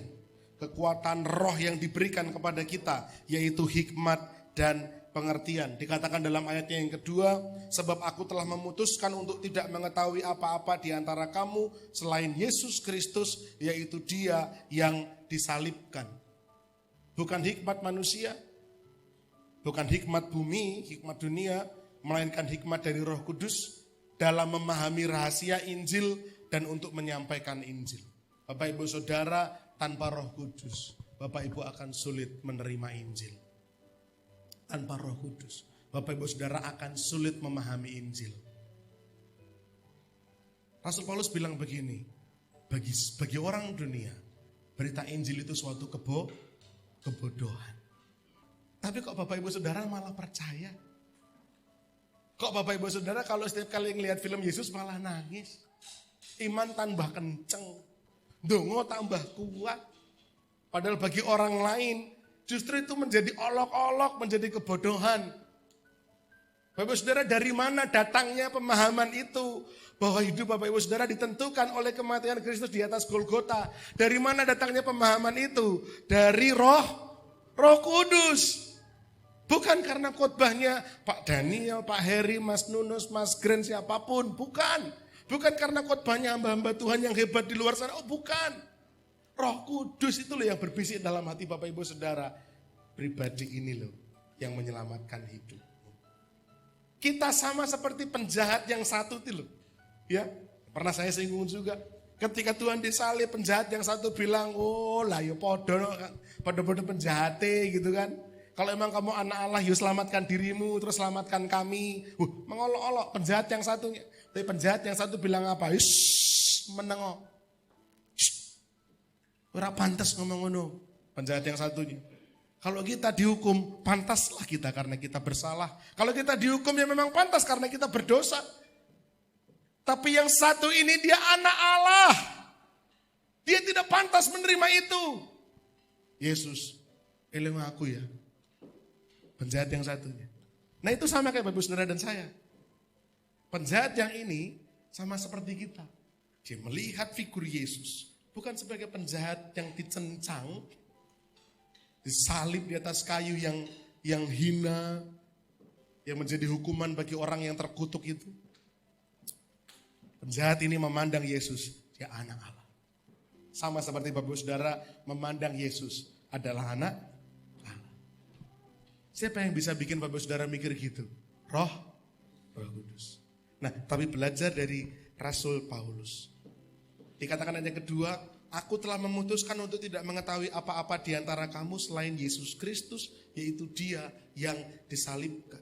Kekuatan roh yang diberikan kepada kita yaitu hikmat dan pengertian. Dikatakan dalam ayatnya yang kedua, sebab aku telah memutuskan untuk tidak mengetahui apa-apa di antara kamu selain Yesus Kristus, yaitu Dia yang disalibkan. Bukan hikmat manusia, bukan hikmat bumi, hikmat dunia, melainkan hikmat dari Roh Kudus dalam memahami rahasia Injil dan untuk menyampaikan Injil. Bapak Ibu Saudara, tanpa Roh Kudus, Bapak Ibu akan sulit menerima Injil. Tanpa Roh Kudus, Bapak Ibu Saudara akan sulit memahami Injil. Rasul Paulus bilang begini, bagi orang dunia, berita Injil itu suatu kebodohan. Tapi kok Bapak Ibu Saudara malah percaya? Kok Bapak Ibu Saudara kalau setiap kali ngelihat film Yesus malah nangis? Iman tambah kenceng, dongo tambah kuat. Padahal bagi orang lain justru itu menjadi olok-olok, menjadi kebodohan. Bapak Ibu Saudara, dari mana datangnya pemahaman itu? Bahwa hidup Bapak Ibu Saudara ditentukan oleh kematian Kristus di atas Golgota. Dari mana datangnya pemahaman itu? Dari Roh Kudus. Bukan karena khotbahnya Pak Daniel, Pak Heri, Mas Nunus, Mas Gren, siapapun. Bukan. Bukan karena khotbahnya hamba-hamba Tuhan yang hebat di luar sana. Oh bukan. Roh Kudus itu loh yang berbisik dalam hati Bapak Ibu Saudara. Pribadi ini loh yang menyelamatkan hidup. Kita sama seperti penjahat yang satu itu loh. Ya, pernah saya singgung juga. Ketika Tuhan disalib, penjahat yang satu bilang, oh lah ya podo penjahate gitu kan. Kalau emang kamu anak Allah, yuk selamatkan dirimu, terus selamatkan kami. Mengolok-olok penjahat yang satunya. Tapi penjahat yang satu bilang apa? Menengok. Ora pantas ngomong ngono. Penjahat yang satunya. Kalau kita dihukum, pantaslah kita karena kita bersalah. Kalau kita dihukum ya memang pantas karena kita berdosa. Tapi yang satu ini dia anak Allah. Dia tidak pantas menerima itu. Yesus, eling aku ya. Penjahat yang satunya. Nah itu sama kayak Bapak Saudara dan saya. Penjahat yang ini sama seperti kita. Dia melihat figur Yesus. Bukan sebagai penjahat yang dicencang. Disalib di atas kayu yang hina. Yang menjadi hukuman bagi orang yang terkutuk itu. Penjahat ini memandang Yesus. Dia anak Allah. Sama seperti Bapak Saudara memandang Yesus adalah anak Allah. Siapa yang bisa bikin Bapak Saudara mikir gitu? Roh Kudus. Nah, tapi belajar dari Rasul Paulus. Dikatakan ayat kedua, aku telah memutuskan untuk tidak mengetahui apa-apa di antara kamu selain Yesus Kristus, yaitu Dia yang disalibkan.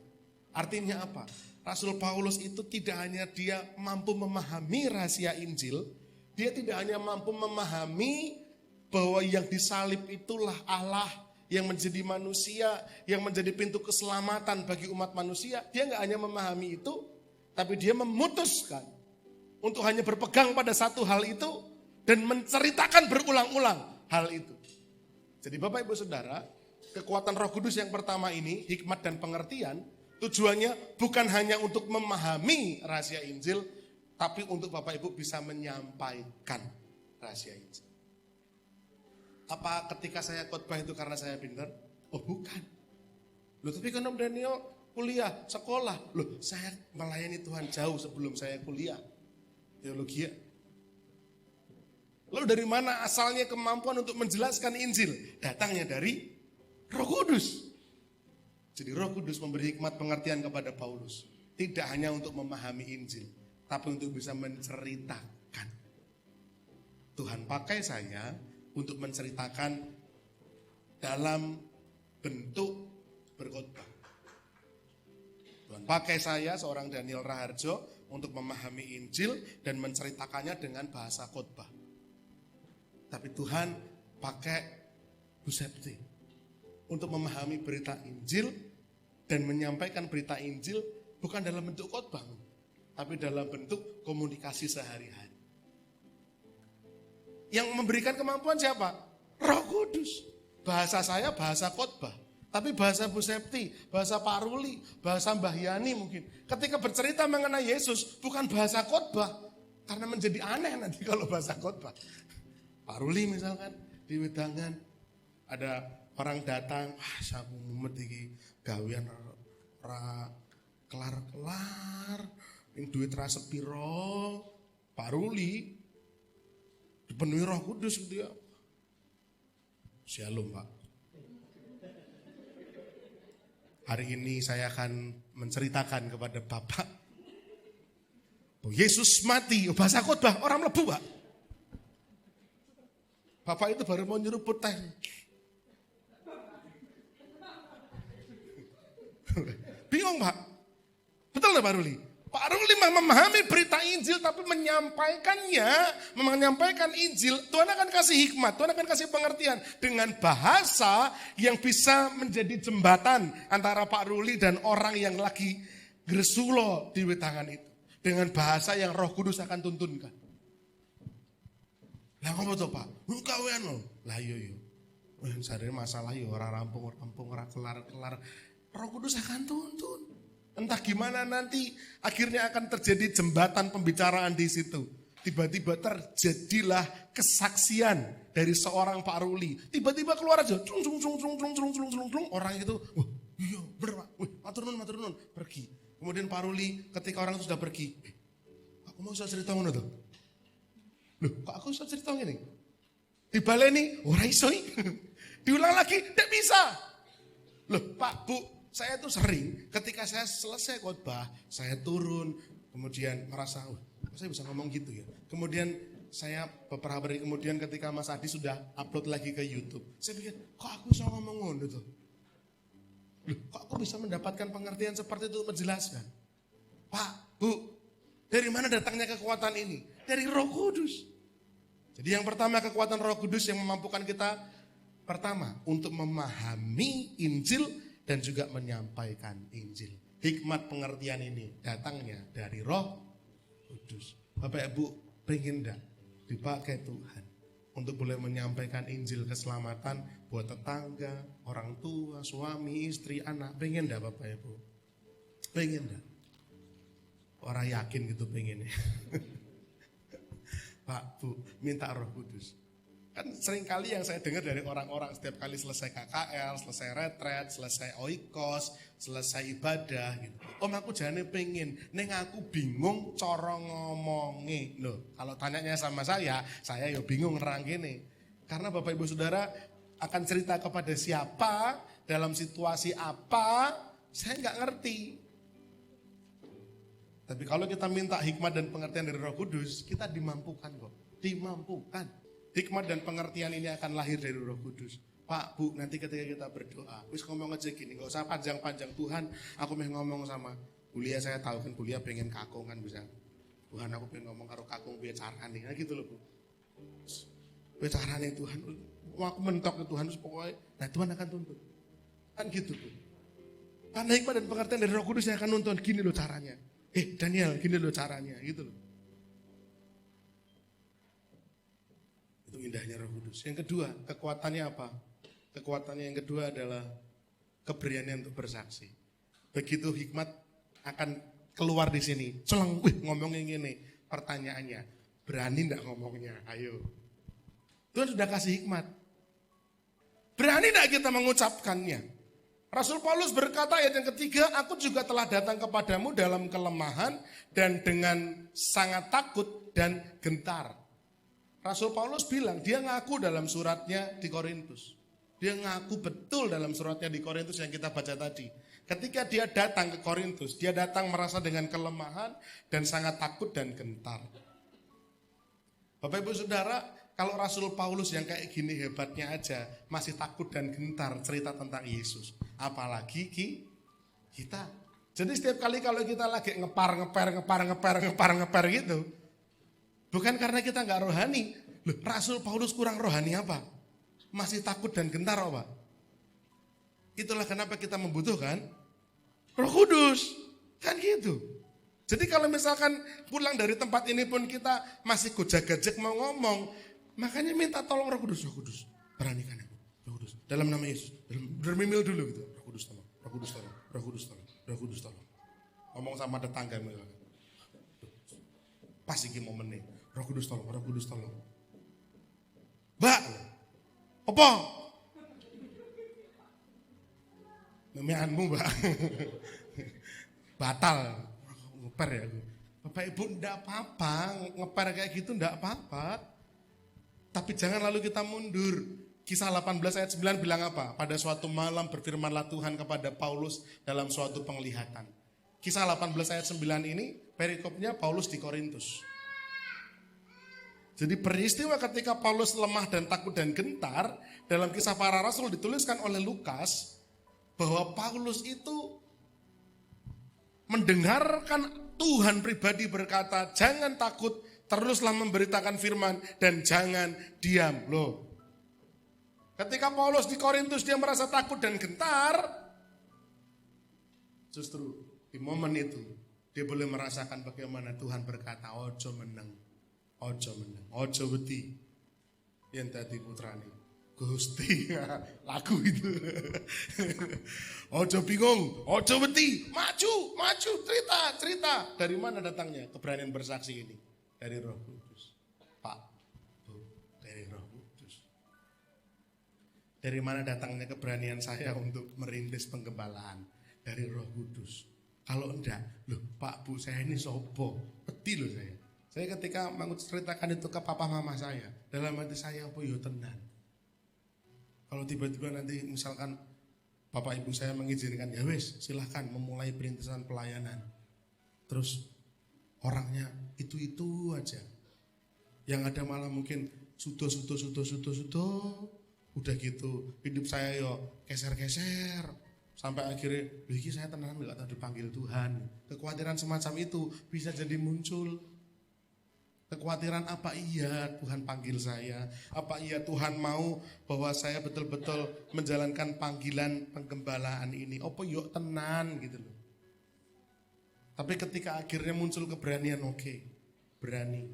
Artinya apa? Rasul Paulus itu tidak hanya dia mampu memahami rahasia Injil, dia tidak hanya mampu memahami bahwa yang disalib itulah Allah yang menjadi manusia, yang menjadi pintu keselamatan bagi umat manusia. Dia nggak hanya memahami itu, tapi dia memutuskan untuk hanya berpegang pada satu hal itu dan menceritakan berulang-ulang hal itu. Jadi Bapak Ibu Saudara, kekuatan Roh Kudus yang pertama ini, hikmat dan pengertian, tujuannya bukan hanya untuk memahami rahasia Injil, tapi untuk Bapak Ibu bisa menyampaikan rahasia Injil. Apa ketika saya khotbah itu karena saya pintar? Oh bukan. Loh tapi kan Om Daniel kuliah, sekolah. Loh saya melayani Tuhan jauh sebelum saya kuliah teologi. Lalu dari mana asalnya kemampuan untuk menjelaskan Injil? Datangnya dari Roh Kudus. Jadi Roh Kudus memberi hikmat pengertian kepada Paulus. Tidak hanya untuk memahami Injil, tapi untuk bisa menceritakan. Tuhan pakai saya untuk menceritakan dalam bentuk berkhotbah. Tuhan pakai saya seorang Daniel Raharjo untuk memahami Injil dan menceritakannya dengan bahasa khotbah. Tapi Tuhan pakai Bu Septi untuk memahami berita Injil dan menyampaikan berita Injil bukan dalam bentuk khotbah, tapi dalam bentuk komunikasi sehari-hari. Yang memberikan kemampuan siapa? Roh Kudus. Bahasa saya bahasa khotbah, tapi bahasa Bu Septi, bahasa Pak Ruli, bahasa Mbah Yani mungkin. Ketika bercerita mengenai Yesus bukan bahasa khotbah, karena menjadi aneh nanti kalau bahasa khotbah. Pak Ruli misalkan di wedangan ada orang datang, sabu mumet iki gawean ora kelar-kelar, ning duit ra sepiro. Pak Ruli dipenuhi Roh Kudus gitu ya. Shalom Pak. Hari ini saya akan menceritakan kepada Bapak bahwa Yesus mati, bahasa khotbah orang mlebu Pak. Bapak itu baru mau nyeruput teh. Bingung Pak. Betul nggak Pak Ruli? Pak Ruli memahami berita Injil tapi menyampaikan Injil. Tuhan akan kasih hikmat, Tuhan akan kasih pengertian dengan bahasa yang bisa menjadi jembatan antara Pak Ruli dan orang yang lagi gresulo di wetangan itu. Dengan bahasa yang Roh Kudus akan tuntunkan. Lah ngopo to Pak? Kawean lho. Lah iya yo. Sadare masalah yo ora rampung, ora kelar-kelar. Roh Kudus akan tuntun. Entah gimana nanti akhirnya akan terjadi jembatan pembicaraan di situ. Tiba-tiba terjadilah kesaksian dari seorang Pak Ruli. Tiba-tiba keluar aja, orang itu, wah iya bener Pak, matur nuwun, pergi. Kemudian Pak Ruli ketika orang itu sudah pergi, aku mau cerita ngono tuh. Loh, kok aku bisa cerita gini? Dibaleni, ora iso. Diulang lagi, tidak bisa. Loh, Pak, Bu, saya tuh sering ketika saya selesai khotbah, saya turun, kemudian merasa, saya bisa ngomong gitu ya. Kemudian saya beberapa hari kemudian ketika Mas Adi sudah upload lagi ke YouTube, saya pikir, kok aku bisa ngomong ngono tuh? Loh, kok aku bisa mendapatkan pengertian seperti itu menjelaskan? Pak, Bu, dari mana datangnya kekuatan ini? Dari Roh Kudus. Jadi yang pertama kekuatan Roh Kudus yang memampukan kita pertama untuk memahami Injil dan juga menyampaikan Injil. Hikmat pengertian ini datangnya dari Roh Kudus. Bapak Ibu pengen enggak dipakai Tuhan untuk boleh menyampaikan Injil keselamatan buat tetangga, orang tua, suami, istri, anak. Pengen enggak Bapak Ibu? Pengen enggak? Orang yakin gitu pengennya. Pak, Bu, minta Roh Kudus. Kan sering kali yang saya dengar dari orang-orang setiap kali selesai KKL, selesai retret, selesai oikos, selesai ibadah gitu. Om aku jane pengen, neng aku bingung cara ngomongi. Loh, kalau tanyanya sama saya ya bingung nerang gini. Karena Bapak Ibu Saudara akan cerita kepada siapa, dalam situasi apa, saya nggak ngerti. Tapi kalau kita minta hikmat dan pengertian dari Roh Kudus, kita dimampukan kok. Dimampukan. Hikmat dan pengertian ini akan lahir dari Roh Kudus. Pak, Bu, nanti ketika kita berdoa, wis ngomong aja gini, gak usah panjang-panjang. Tuhan, aku pengen ngomong sama Bulia, saya tahu kan Bulia pengen kakung kan bisa. Tuhan, aku pengen ngomong karo kakung biar carane. Nah gitu loh, Bu. Biar carane Tuhan, aku mentok ke Tuhan, pokoknya, nah Tuhan akan tuntun. Kan gitu, Bu. Karena hikmat dan pengertian dari Roh Kudus yang akan nuntun, gini loh caranya. Daniel, gini loh caranya, gitu loh. Itu indahnya Roh Kudus. Yang kedua, kekuatannya apa? Kekuatannya yang kedua adalah keberanian untuk bersaksi. Begitu hikmat akan keluar di sini, celeng, ngomongin gini. Pertanyaannya, berani enggak ngomongnya? Ayo. Tuhan sudah kasih hikmat. Berani enggak kita mengucapkannya? Rasul Paulus berkata ayat yang ketiga, aku juga telah datang kepadamu dalam kelemahan dan dengan sangat takut dan gentar. Rasul Paulus bilang, dia ngaku dalam suratnya di Korintus. Dia ngaku betul dalam suratnya di Korintus yang kita baca tadi. Ketika dia datang ke Korintus, dia datang merasa dengan kelemahan dan sangat takut dan gentar. Bapak Ibu Saudara, kalau Rasul Paulus yang kayak gini hebatnya aja masih takut dan gentar cerita tentang Yesus. Apalagi kita. Jadi setiap kali kalau kita lagi ngepar gitu, bukan karena kita nggak rohani. Loh, Rasul Paulus kurang rohani apa? Masih takut dan gentar apa? Itulah kenapa kita membutuhkan Roh Kudus. Kan gitu. Jadi kalau misalkan pulang dari tempat ini pun kita masih gojek-gajek mau ngomong, makanya minta tolong Roh Kudus. Roh Kudus, beranikan aku. Roh Kudus, dalam nama Yesus. Bermimil dulu gitu. Roh Kudus tolong, Roh Kudus tolong, Roh Kudus tolong, Roh Kudus tolong. Ngomong sama tetangga. Pas iki momennya. Roh Kudus tolong, Roh Kudus tolong. Mbak, apa? Namianmu Mbak. Batal. Ngeper ya. Bapak Ibu enggak apa-apa. Ngeper kayak gitu enggak apa-apa. Tapi jangan lalu kita mundur. Kisah 18 ayat 9 bilang apa? Pada suatu malam berfirmanlah Tuhan kepada Paulus dalam suatu penglihatan. Kisah 18 ayat 9 ini perikopnya Paulus di Korintus. Jadi peristiwa ketika Paulus lemah dan takut dan gentar dalam Kisah Para Rasul dituliskan oleh Lukas bahwa Paulus itu mendengarkan Tuhan pribadi berkata, jangan takut, teruslah memberitakan firman dan jangan diam. Loh, ketika Paulus di Korintus dia merasa takut dan gentar, justru di momen itu dia boleh merasakan bagaimana Tuhan berkata, ojo meneng, ojo wedi, yang tadi putrane. Gusti, lagu itu. Ojo bingung, ojo wedi, maju, cerita. Dari mana datangnya keberanian bersaksi ini? Dari Roh Kudus. Pak, Bu, dari Roh Kudus. Dari mana datangnya keberanian saya untuk merintis penggembalaan? Dari Roh Kudus. Kalau enggak, loh Pak, Bu, saya ini sopo, peti loh saya. Saya ketika menceritakan itu ke papa mama saya, dalam hati saya apa yo tenan. Kalau tiba-tiba nanti misalkan bapak ibu saya mengizinkan, ya wes silahkan memulai perintisan pelayanan. Terus orangnya itu aja. Yang ada malah mungkin sudo. Udah gitu hidup saya yo geser-geser. Sampai akhirnya, ini saya tenang gak tahu dipanggil Tuhan. Kekhawatiran semacam itu bisa jadi muncul. Kekhawatiran apa iya Tuhan panggil saya? Apa iya Tuhan mau bahwa saya betul-betul menjalankan panggilan penggembalaan ini? Apa yuk tenan gitu loh. Tapi ketika akhirnya muncul keberanian, oke, berani.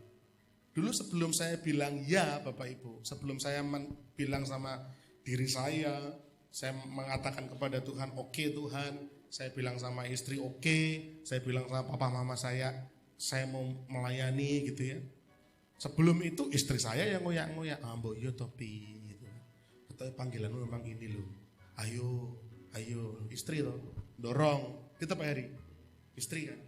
Dulu sebelum saya bilang ya Bapak Ibu, sebelum saya bilang sama diri saya mengatakan kepada Tuhan, oke Tuhan, saya bilang sama istri oke, saya bilang sama papa mama saya mau melayani gitu ya. Sebelum itu istri saya yang ngoyak-ngoyak, mbok yo topi gitu. Atau panggilanmu memang ini loh. Ayo istri loh, dorong. Kita Pak Heri, istri kan,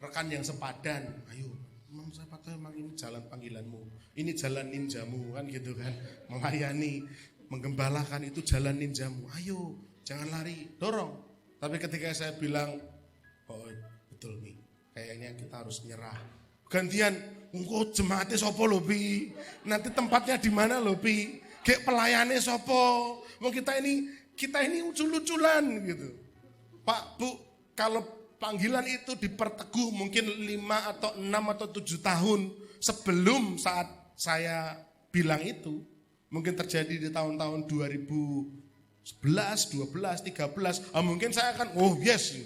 rekan yang sepadan, ayo. Memang saya pakai memang ini jalan panggilanmu, ini jalan ninjamu kan gitu kan, melayani, menggembalakan itu jalan ninjamu. Ayo, jangan lari, dorong. Tapi ketika saya bilang, oh betul nih, kayaknya kita harus nyerah. Gantian, engko jemaate sapa lho Pi? Nanti tempatnya di mana lho Pi? Gek pelayane sapa? Wong kita ini ucul-uculan gitu. Pak, Bu, kalau panggilan itu diperteguh mungkin 5 atau 6 atau 7 tahun sebelum saat saya bilang itu, mungkin terjadi di tahun-tahun 2011, 12, 13, mungkin saya akan oh yes.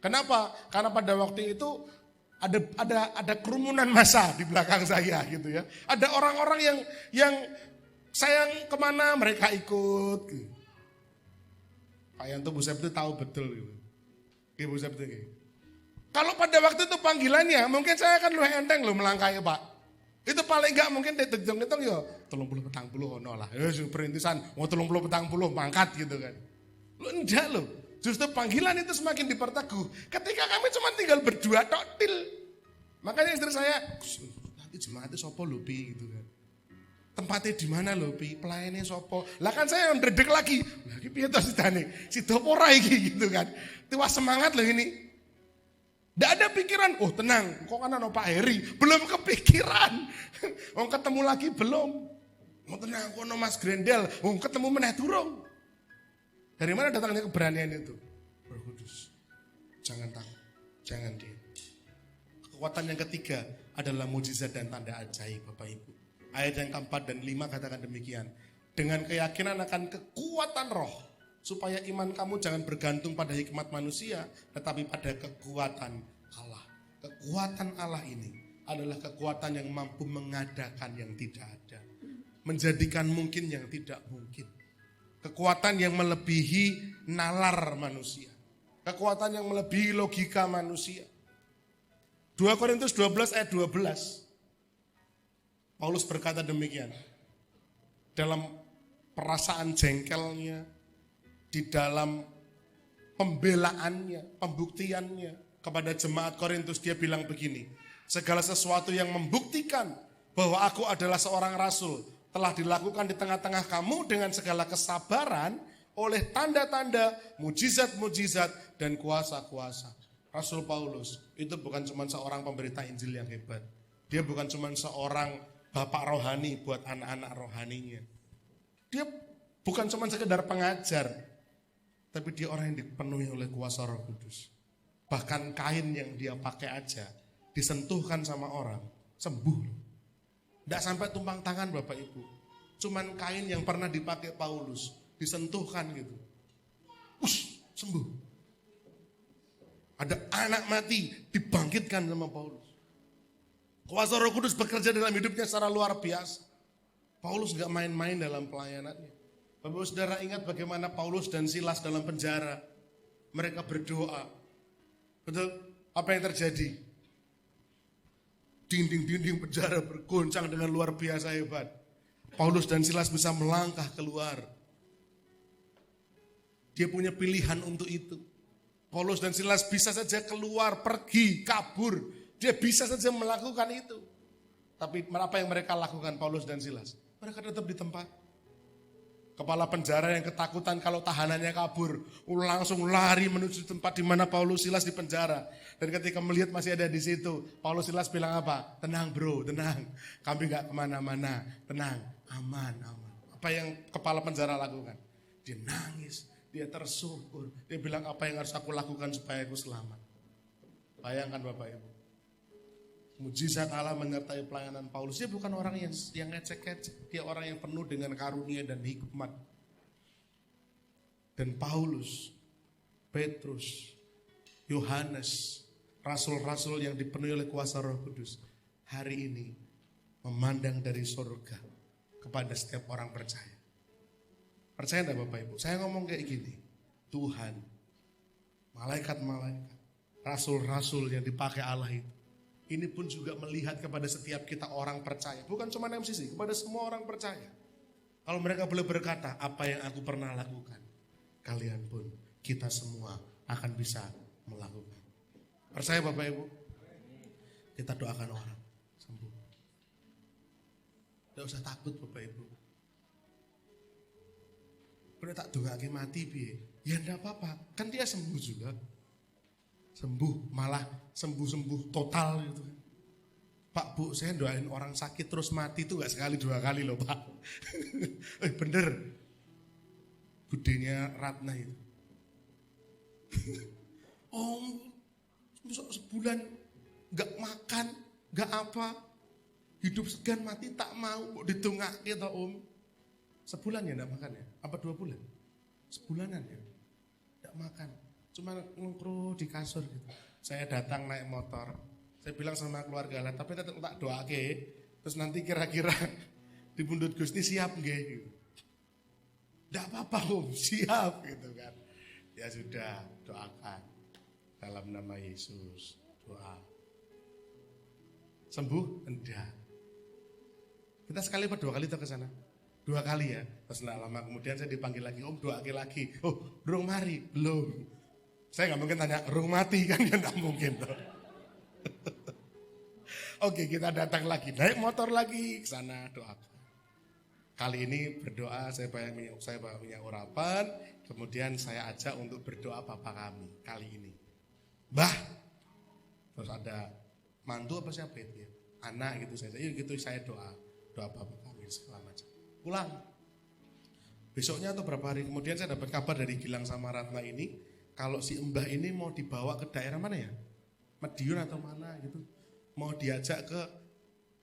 Kenapa? Karena pada waktu itu ada kerumunan massa di belakang saya gitu ya. Ada orang-orang yang saya kemana mereka ikut. Gitu. Pak Yanto Bu Septi tahu betul gitu. Bu Septi gitu. Kalau pada waktu itu panggilannya mungkin saya akan lu enteng lo melangkahi Pak. Itu paling enggak mungkin diteng-teng ya 30-40 ono lah. Ya perintisan mau 30-40 mangkat gitu kan. Lu enggak lo. Justru panggilan itu semakin diperteguh. Ketika kami cuma tinggal berdua tok til. Makanya istri saya, nanti jemaatnya sopo lho Pi gitu kan. Tempatnya di mana lho, Pi? Pelayannya sopo? Lah kan saya yang ndredeg lagi. Lagi piye to sidane? Sida ora iki gitu kan. Itu wah semangat loh ini. Nggak ada pikiran, oh tenang, kok kan ada Pak Heri, belum kepikiran. Oh ketemu lagi belum. Oh tenang, kok ada Mas Grendel, oh ketemu meneh durung. Dari mana datangnya keberanian itu? Roh Kudus. Jangan takut, jangan diam. Kekuatan yang ketiga adalah mujizat dan tanda ajaib, Bapak Ibu. Ayat yang keempat dan 5 katakan demikian. Dengan keyakinan akan kekuatan roh, supaya iman kamu jangan bergantung pada hikmat manusia, tetapi pada kekuatan Allah. Kekuatan Allah ini adalah kekuatan yang mampu mengadakan yang tidak ada, menjadikan mungkin yang tidak mungkin. Kekuatan yang melebihi nalar manusia, kekuatan yang melebihi logika manusia. 2 Korintus 12 ayat 12. Paulus berkata demikian. Dalam perasaan jengkelnya, di dalam pembelaannya, pembuktiannya kepada jemaat Korintus, dia bilang begini, segala sesuatu yang membuktikan bahwa aku adalah seorang rasul telah dilakukan di tengah-tengah kamu dengan segala kesabaran oleh tanda-tanda, mujizat-mujizat, dan kuasa-kuasa. Rasul Paulus itu bukan cuma seorang pemberita Injil yang hebat. Dia bukan cuma seorang bapak rohani buat anak-anak rohaninya. Dia bukan cuma sekedar pengajar, tapi dia orang yang dipenuhi oleh kuasa Roh Kudus. Bahkan kain yang dia pakai aja disentuhkan sama orang, sembuh. Tidak sampai tumpang tangan Bapak Ibu. Cuman kain yang pernah dipakai Paulus, disentuhkan gitu. Sembuh. Ada anak mati, dibangkitkan sama Paulus. Kuasa Roh Kudus bekerja dalam hidupnya secara luar biasa. Paulus gak main-main dalam pelayanannya. Bapak Saudara ingat bagaimana Paulus dan Silas dalam penjara. Mereka berdoa. Betul? Apa yang terjadi? Dinding-dinding penjara bergoncang dengan luar biasa hebat. Paulus dan Silas bisa melangkah keluar. Dia punya pilihan untuk itu. Paulus dan Silas bisa saja keluar, pergi, kabur. Dia bisa saja melakukan itu. Tapi apa yang mereka lakukan Paulus dan Silas? Mereka tetap di tempat. Kepala penjara yang ketakutan kalau tahanannya kabur, langsung lari menuju tempat di mana Paulus Silas di penjara. Dan ketika melihat masih ada di situ, Paulus Silas bilang apa? Tenang bro, tenang. Kami gak kemana-mana, tenang, aman. Apa yang kepala penjara lakukan? Dia nangis, dia tersyukur. Dia bilang apa yang harus aku lakukan supaya aku selamat. Bayangkan Bapak Ibu. Mujizat Allah menyertai pelayanan Paulus. Dia bukan orang yang ngecek-ngecek. Dia orang yang penuh dengan karunia dan hikmat. Dan Paulus, Petrus, Yohanes, rasul-rasul yang dipenuhi oleh kuasa Roh Kudus, hari ini memandang dari surga kepada setiap orang percaya. Percaya enggak Bapak Ibu? Saya ngomong kayak gini. Tuhan, malaikat-malaikat, rasul-rasul yang dipakai Allah itu, ini pun juga melihat kepada setiap kita orang percaya. Bukan cuma MCC, kepada semua orang percaya. Kalau mereka boleh berkata, apa yang aku pernah lakukan, kalian pun, kita semua akan bisa melakukan. Percaya Bapak Ibu? Kita doakan orang sembuh. Tidak usah takut Bapak Ibu. Bener tak dongake mati piye? Ya enggak apa-apa, kan dia sembuh juga. Sembuh, malah sembuh-sembuh total gitu. Pak Bu, saya doain orang sakit terus mati itu gak sekali 2 kali loh Pak. Bener. Budenya Ratna itu. Sebulan gak makan, gak apa. Hidup segan mati tak mau, ditungak gitu Om. Sebulan ya gak makan ya? Apa 2 bulan? Sebulanan ya? Gak makan. Cuma ngungkruh di kasur gitu. Saya datang naik motor. Saya bilang sama keluarga lah, tapi tetap tak doake. Terus nanti kira-kira di pundut Gusti siap nggih gitu. Enggak apa-apa Om, siap gitu kan. Ya sudah, doakan. Dalam nama Yesus, doa. Sembuh? Enggak. Kita sekali apa 2 kali ke sana? 2 kali ya. Terus enggak lama kemudian saya dipanggil lagi, Om doake lagi. Oh, belum mari, belum. Saya gak mungkin tanya, rung mati kan ya gak mungkin. Oke kita datang lagi, naik motor lagi ke sana doakan. Kali ini berdoa, saya bawa minyak urapan, kemudian saya ajak untuk berdoa Bapak kami kali ini. Mbah, terus ada mantu apa siapa itu ya? Anak gitu saya. Gitu saya doa Bapak kami segala macam. Pulang. Besoknya atau berapa hari kemudian saya dapat kabar dari Gilang sama Ratna ini, kalau si Mbah ini mau dibawa ke daerah mana ya? Madiun atau mana gitu. Mau diajak ke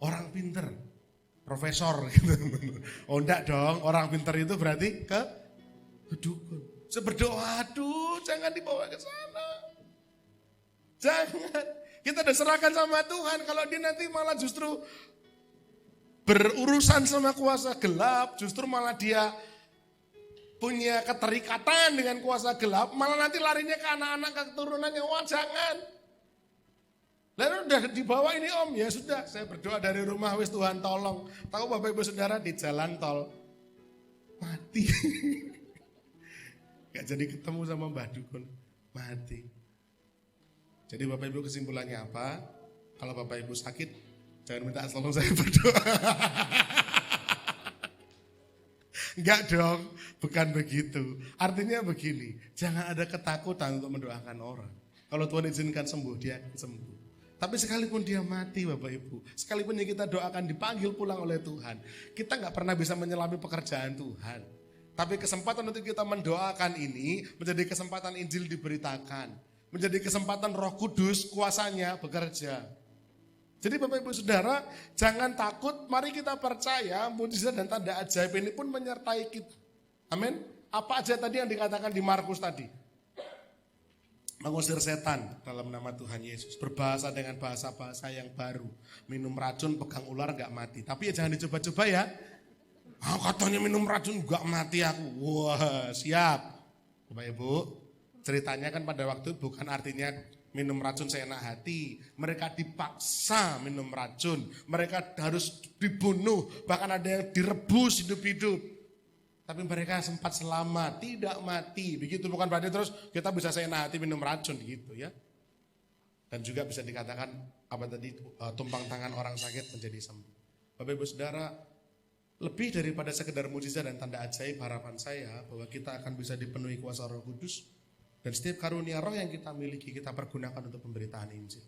orang pinter. Profesor gitu. Oh enggak dong, orang pintar itu berarti ke dukun. Saya berdoa, aduh jangan dibawa ke sana. Jangan. Kita udah serahkan sama Tuhan. Kalau dia nanti malah justru berurusan sama kuasa gelap, justru malah dia punya keterikatan dengan kuasa gelap, malah nanti larinya ke anak-anak, ke keturunannya. Wah jangan. Lalu udah dibawa ini om, ya sudah saya berdoa dari rumah, wis Tuhan tolong. Tahu Bapak Ibu Saudara di jalan tol, mati. Gak jadi ketemu sama Mbah Dukun, mati. Jadi Bapak Ibu kesimpulannya apa? Kalau Bapak Ibu sakit, jangan minta tolong saya berdoa. Enggak dong, bukan begitu. Artinya begini, jangan ada ketakutan untuk mendoakan orang. Kalau Tuhan izinkan sembuh, dia akan sembuh. Tapi sekalipun dia mati Bapak Ibu, sekalipun yang kita doakan dipanggil pulang oleh Tuhan, kita gak pernah bisa menyelami pekerjaan Tuhan. Tapi kesempatan untuk kita mendoakan ini menjadi kesempatan Injil diberitakan, menjadi kesempatan Roh Kudus kuasanya bekerja. Jadi Bapak Ibu Saudara, jangan takut, mari kita percaya mujizat dan tanda ajaib ini pun menyertai kita. Amin. Apa aja tadi yang dikatakan di Markus tadi? Mengusir setan dalam nama Tuhan Yesus, berbahasa dengan bahasa-bahasa yang baru, minum racun, pegang ular gak mati. Tapi ya jangan dicoba-coba ya. Katanya minum racun gak mati aku. Wah siap. Bapak Ibu, ceritanya kan pada waktu itu bukan artinya minum racun seenak hati. Mereka dipaksa minum racun, mereka harus dibunuh, bahkan ada yang direbus hidup-hidup. Tapi mereka sempat selamat, tidak mati. Begitu bukan berarti terus kita bisa seenak hati minum racun gitu ya. Dan juga bisa dikatakan apa tadi, tumpang tangan orang sakit menjadi sembuh. Bapak Ibu Saudara, lebih daripada sekedar mujizat dan tanda ajaib, harapan saya bahwa kita akan bisa dipenuhi kuasa Roh Kudus. Dan setiap karunia roh yang kita miliki kita pergunakan untuk pemberitaan Injil.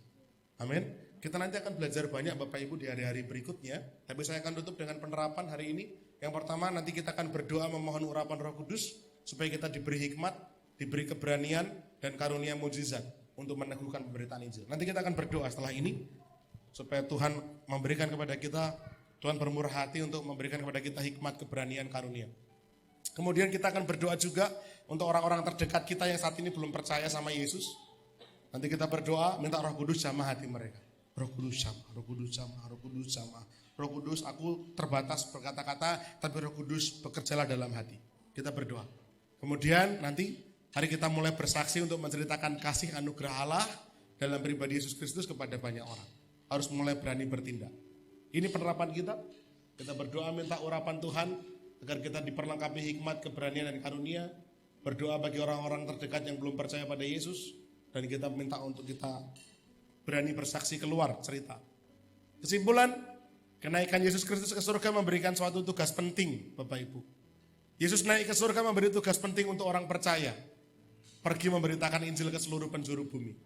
Amin. Kita nanti akan belajar banyak Bapak Ibu di hari-hari berikutnya. Tapi saya akan tutup dengan penerapan hari ini. Yang pertama nanti kita akan berdoa memohon urapan Roh Kudus supaya kita diberi hikmat, diberi keberanian dan karunia mujizat untuk meneguhkan pemberitaan Injil. Nanti kita akan berdoa setelah ini supaya Tuhan memberikan kepada kita, Tuhan bermurah hati untuk memberikan kepada kita hikmat, keberanian, karunia. Kemudian kita akan berdoa juga untuk orang-orang terdekat kita yang saat ini belum percaya sama Yesus. Nanti kita berdoa minta Roh Kudus jamah hati mereka. Roh Kudus jamah, Roh Kudus jamah, Roh Kudus jamah. Roh Kudus, aku terbatas berkata-kata, tapi Roh Kudus bekerjalah dalam hati. Kita berdoa. Kemudian nanti hari kita mulai bersaksi untuk menceritakan kasih anugerah Allah dalam pribadi Yesus Kristus kepada banyak orang. Harus mulai berani bertindak. Ini penerapan kita. Kita berdoa minta urapan Tuhan agar kita diperlengkapi hikmat, keberanian dan karunia. Berdoa bagi orang-orang terdekat yang belum percaya pada Yesus. Dan kita minta untuk kita berani bersaksi keluar cerita. Kesimpulan, kenaikan Yesus Kristus ke surga memberikan suatu tugas penting, Bapak Ibu. Yesus naik ke surga memberi tugas penting untuk orang percaya. Pergi memberitakan Injil ke seluruh penjuru bumi.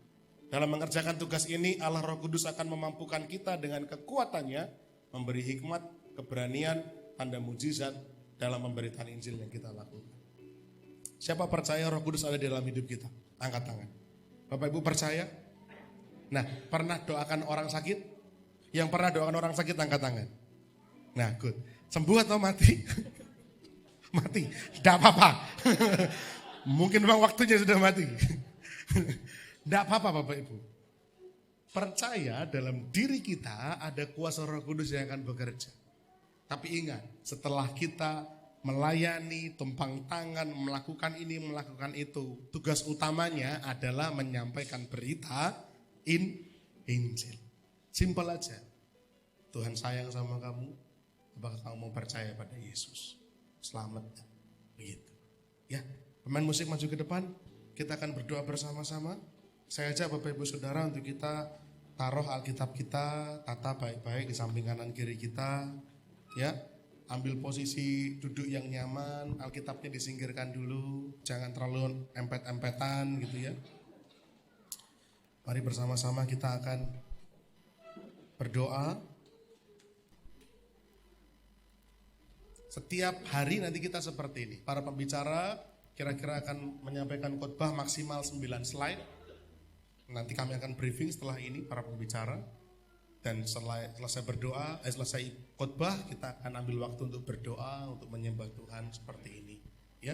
Dalam mengerjakan tugas ini, Allah Roh Kudus akan memampukan kita dengan kekuatannya, memberi hikmat, keberanian, tanda mujizat dalam pemberitaan Injil yang kita lakukan. Siapa percaya Roh Kudus ada di dalam hidup kita? Angkat tangan. Bapak Ibu percaya? Nah, pernah doakan orang sakit? Yang pernah doakan orang sakit angkat tangan. Nah, good. Sembuh atau mati? Mati. Tidak apa-apa. Mungkin memang waktunya sudah mati. Tidak apa-apa Bapak Ibu. Percaya dalam diri kita ada kuasa Roh Kudus yang akan bekerja. Tapi ingat, setelah kita melayani, tumpang tangan, melakukan ini, melakukan itu, tugas utamanya adalah menyampaikan berita Injil. Simpel aja. Tuhan sayang sama kamu, apakah kamu mau percaya pada Yesus? Selamat. Begitu. Ya, pemain musik maju ke depan, kita akan berdoa bersama-sama. Saya ajak Bapak Ibu Saudara untuk kita taruh Alkitab kita, tata baik-baik di samping kanan kiri kita. Ya, ambil posisi duduk yang nyaman, Alkitabnya disingkirkan dulu, jangan terlalu empet-empetan gitu ya. Mari bersama-sama kita akan berdoa. Setiap hari nanti kita seperti ini. Para pembicara kira-kira akan menyampaikan khotbah maksimal 9 slide. Nanti kami akan briefing setelah ini para pembicara. Dan selesai berdoa, selesai khotbah kita akan ambil waktu untuk berdoa, untuk menyembah Tuhan seperti ini. Ya,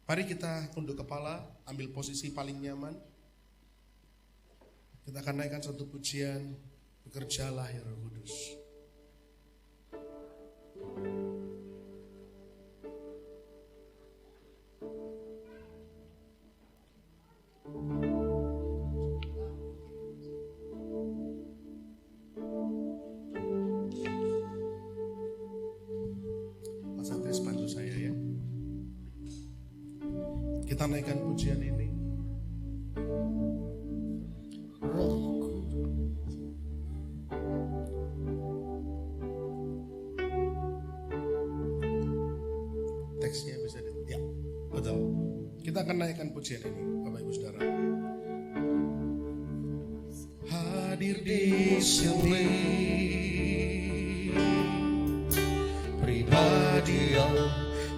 mari kita tunduk kepala, ambil posisi paling nyaman. Kita akan naikkan satu pujian, bekerjalah ya Roh Kudus. Mas Andres bantu saya ya. Kita naikkan pujian ini. Teksnya bisa ya, betul. Kita akan naikkan pujian ini, Bapak Ibu Saudara. Hadir di sini, pribadi yang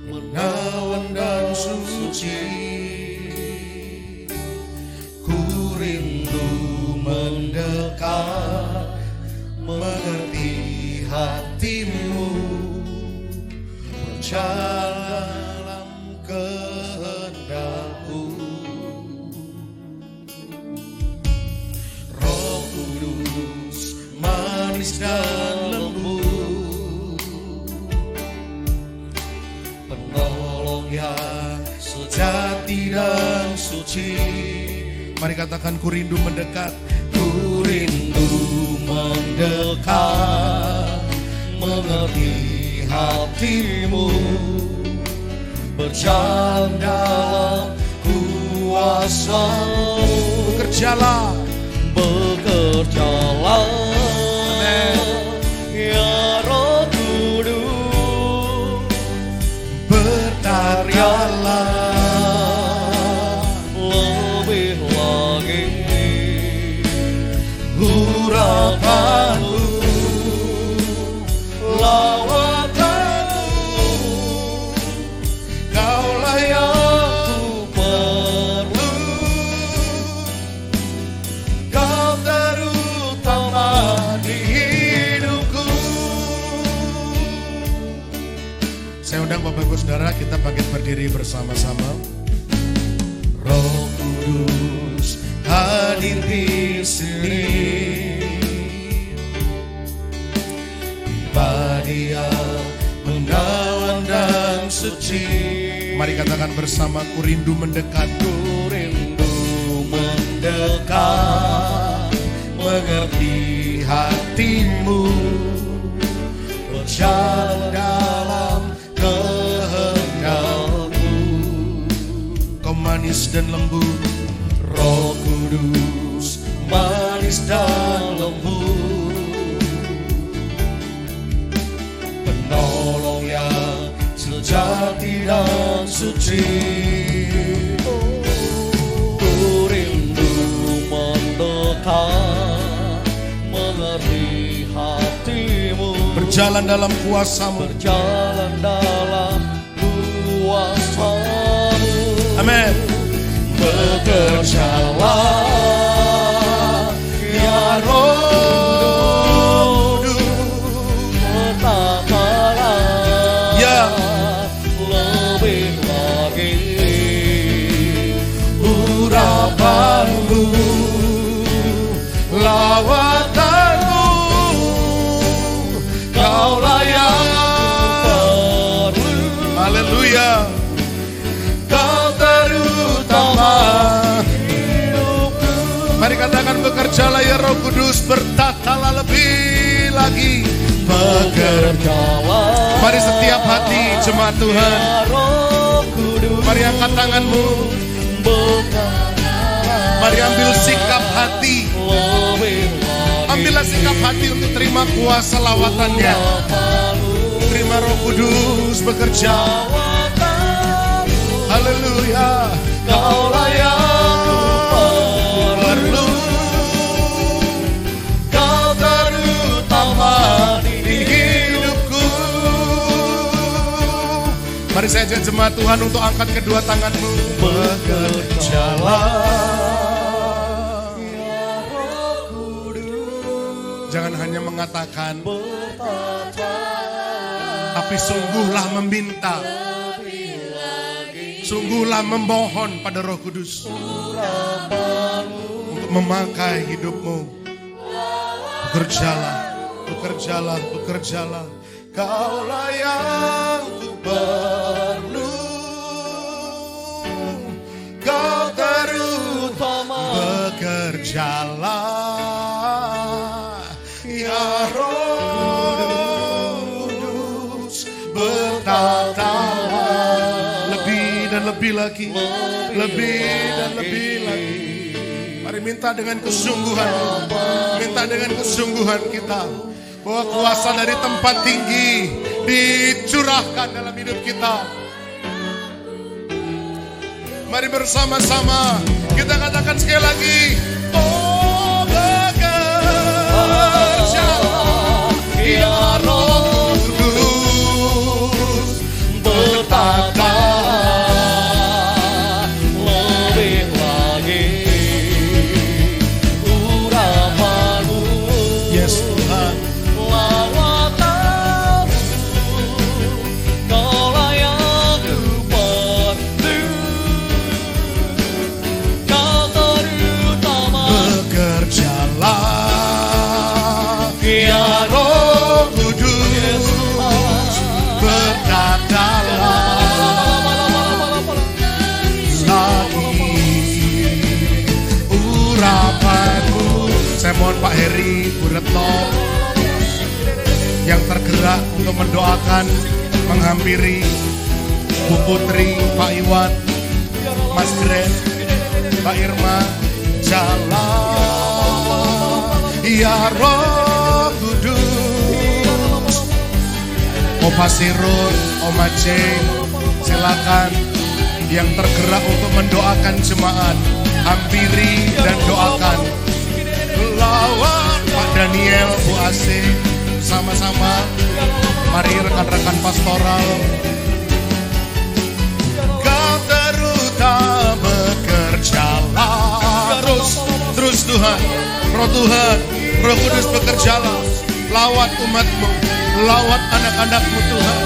menawan dan suci. Ku rindu mendekat, mengerti hatimu, berjalan dalam kehendak-Mu. Roh Kudus manis dan lembut, penolong yang sejati dan suci. Mari katakan, ku rindu mendekat, ku rindu mendekat, mengerti hatimu, berjalan dalam kuasa-Mu. Bekerjalah, bekerjalah, ya Roh Kudus, berkaryalah lebih lagi, urapanmu, lawatanmu, Kaulah yang ku perlu, Kau terutama di hidupku. Saya undang Bapak Ibu Saudara, kita bangkit berdiri bersama-sama. Roh Kudus hadir di sini, pribadi yang menawan dan suci. Mari katakan bersama, ku rindu mendekat, ku rindu mendekat, mengerti hatimu, berjalan dalam kehendak-Mu. Kau manis dan lembut, Roh Kudus manis dan lembut, penolong yang sejati dan suci. Ku rindu mendekat, mengerti hatimu, berjalan dalam kuasa-Mu, berjalan dalam kuasa-Mu. Amin. Bekerjalah ya Roh Kudus, bertatalah ya lebih lagi, urapanmu, lawatanmu, Kaulah yang perlu. Haleluya. Kau terutama hidupku. Mari katakan, bekerjalah ya Roh Kudus, bertatalah lebih lagi, bekerjalah. Mari setiap hati jemaat Tuhan, mari angkat tanganmu, mari ambil sikap hati, ambillah sikap hati untuk terima kuasa lawatannya, terima terima Roh Kudus bekerja. Haleluya. Kaulah yang perlu, Kau terutama di hidupku. Mari saya ajak jemaat Tuhan untuk angkat kedua tanganmu. Bekerjalah. Jangan hanya mengatakan, tapi sungguhlah meminta, sungguhlah memohon pada Roh Kudus untuk memakai hidupmu. Bekerjalah, bekerjalah, bekerjalah. Kaulah yang ku perlu, Kau terutama. Bekerjalah, ya Roh Kudus, bertatalah lebih dan lebih lagi, lebih dan lebih lagi. Mari minta dengan kesungguhan, minta dengan kesungguhan kita, bahwa kuasa dari tempat tinggi dicurahkan dalam hidup kita. Mari bersama-sama kita katakan sekali lagi, oh bekerjalah, ya Roh Kudus, bertatalah lebih lagi urapanmu. Yes Tuhan. Lawatanmu, Kaulah yang ku perlu, Kau terutama. Bekerjalah, ya Roh Kudus, berkatalah lagi urapanmu. Saya mohon Pak Heri, Bu Retno yang tergerak untuk mendoakan, menghampiri Bu Putri, Pak Iwan, Mas Gren, Mbak Irma. Jalan, ya Roh Kudus. Opa Sirun, Oma Jane, silakan yang tergerak untuk mendoakan jemaat, hampiri dan doakan. Lawan Pak Daniel, Bu Ase, sama-sama. Mari rekan-rekan pastoral. Kau terutama bekerjalah. Terus Tuhan, Roh Tuhan, Roh Kudus bekerjalah. Lawat umatmu, lawat anak-anakmu Tuhan.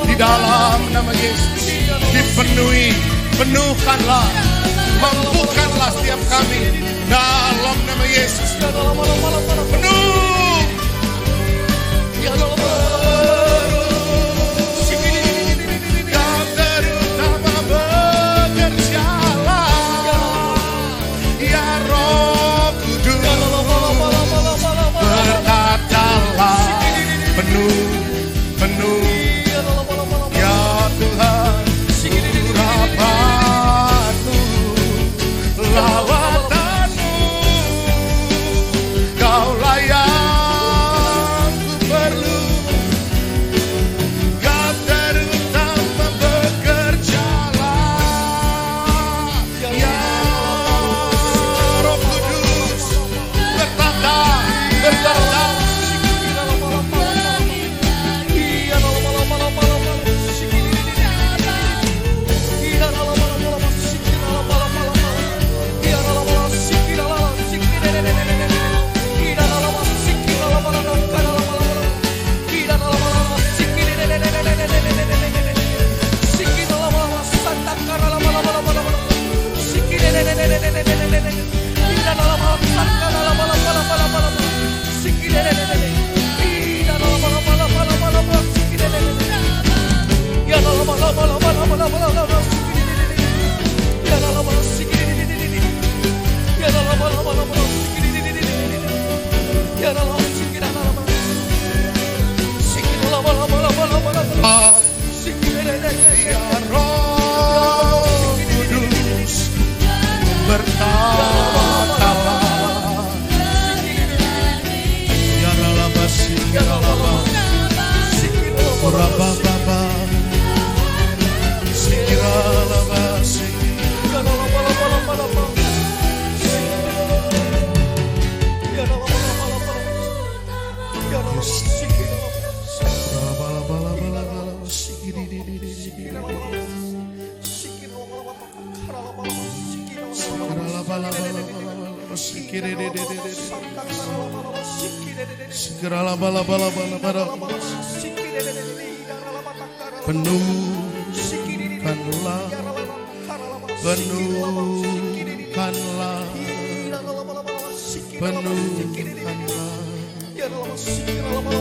Di dalam nama Yesus, dipenuhi, penuhkanlah, mampukanlah setiap kami. Dalam nama Yesus, penuh. Kau terutama bekerjalah, ya Roh Kudus, berkatalah penuh, penuh, ya Tuhan, urapanmu, lawatanmu, Segeralah bala-bala-bala-bala. Penuhkanlah, penuhkanlah, penuhkanlah.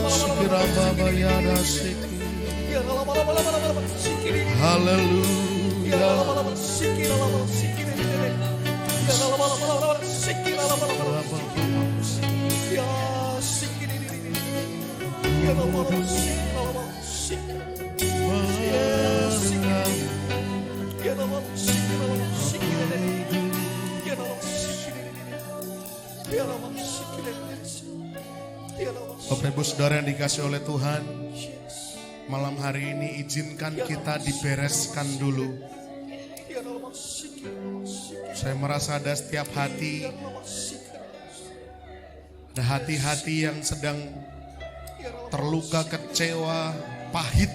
Segera Baba Yada Siki. Haleluya. Bapak Ibu Saudara yang dikasih oleh Tuhan, malam hari ini izinkan kita dibereskan dulu. Saya merasa ada setiap hati, ada hati-hati yang sedang terluka, kecewa, pahit.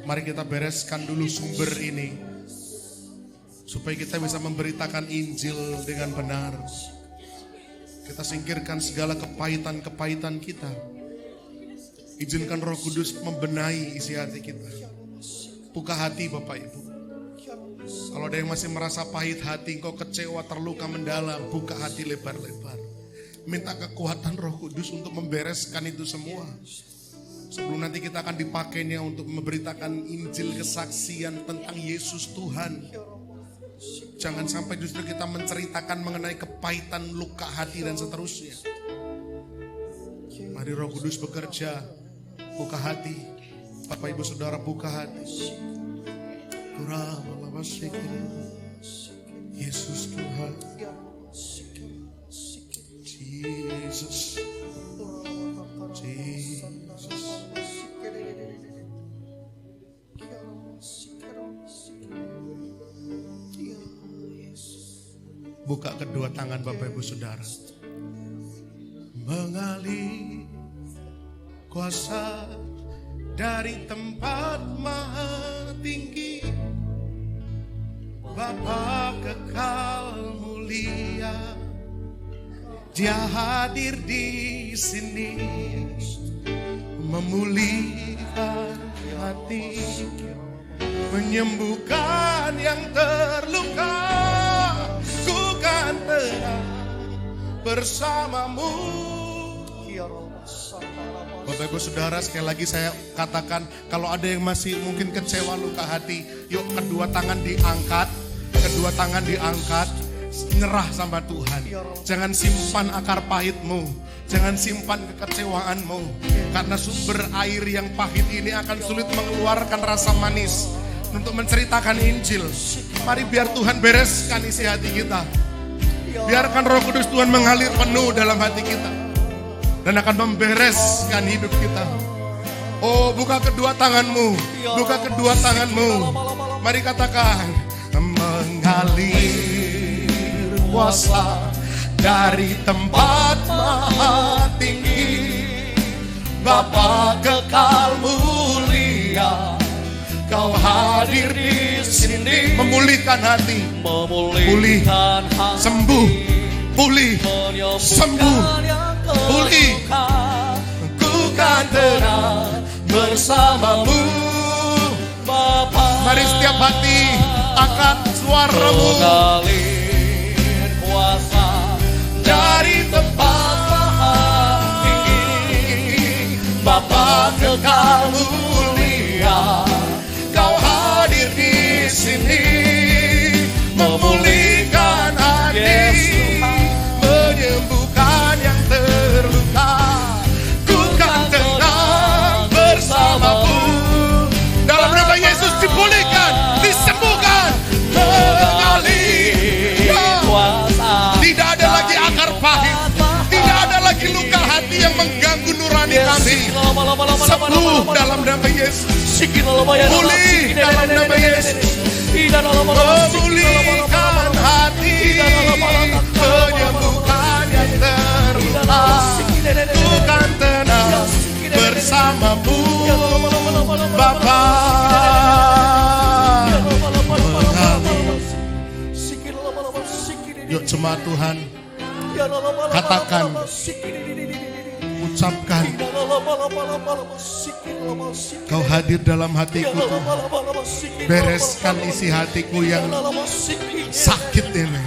Mari kita bereskan dulu sumber ini, supaya kita bisa memberitakan Injil dengan benar. Kita singkirkan segala kepahitan-kepahitan kita. Izinkan Roh Kudus membenahi isi hati kita. Buka hati Bapak Ibu. Kalau ada yang masih merasa pahit hati, engkau kecewa, terluka mendalam, buka hati lebar-lebar. Minta kekuatan Roh Kudus untuk membereskan itu semua. Sebelum nanti kita akan dipakainya untuk memberitakan Injil kesaksian tentang Yesus Tuhan. Jangan sampai justru kita menceritakan mengenai kepahitan, luka hati dan seterusnya. Mari Roh Kudus bekerja. Buka hati. Bapak Ibu Saudara buka hati. Yesus Tuhan. Jesus. Buka kedua tangan Bapak Ibu Saudara. Mengalir kuasa dari tempat maha tinggi, Bapa kekal mulia, Dia hadir di sini, memulihkan hati, menyembuhkan yang terluka. Ku kan tenang bersamamu. Bapak Ibu Saudara, sekali lagi saya katakan, kalau ada yang masih mungkin kecewa, luka hati, yuk kedua tangan diangkat, nyerah sama Tuhan. Jangan simpan akar pahitmu, jangan simpan kekecewaanmu, karena sumber air yang pahit ini akan sulit mengeluarkan rasa manis untuk menceritakan Injil. Mari biar Tuhan bereskan isi hati kita. Biarkan Roh Kudus Tuhan mengalir penuh dalam hati kita dan akan membereskan hidup kita. Oh, buka kedua tanganmu, buka kedua tanganmu. Mari katakan, mengalir kuasa dari tempat maha tinggi, Bapa kekal mulia, Kau hadir di sini, memulihkan hati, pulih, sembuh, pulih, sembuh, pulih. Ku kan tenang bersamamu, Bapa. Mari setiap hati angkat suaramu. Mengalir kuasa dari tempat maha tinggi, Bapa kekal mulia, Kau hadir di sini, memulihkan hati, menyembuhkan yang terluka. Ku kan tenang bersamamu. Dalam nama Yesus dipulihkan, disembuhkan, mengalir kuasa. Tidak ada lagi akar pahit, tidak ada lagi luka hati yang mengganggu nurani kami. Sembuh dalam nama Yesus. Pulih dalam nama Yesus. Memulihkan hati, menyembuhkan yang terluka. Ku kan tenang bersamamu, Bapa. Yuk jemaat Tuhan, katakan, ucapkan, Kau hadir dalam hatiku Tuhan. Bereskan isi hatiku yang sakit ini.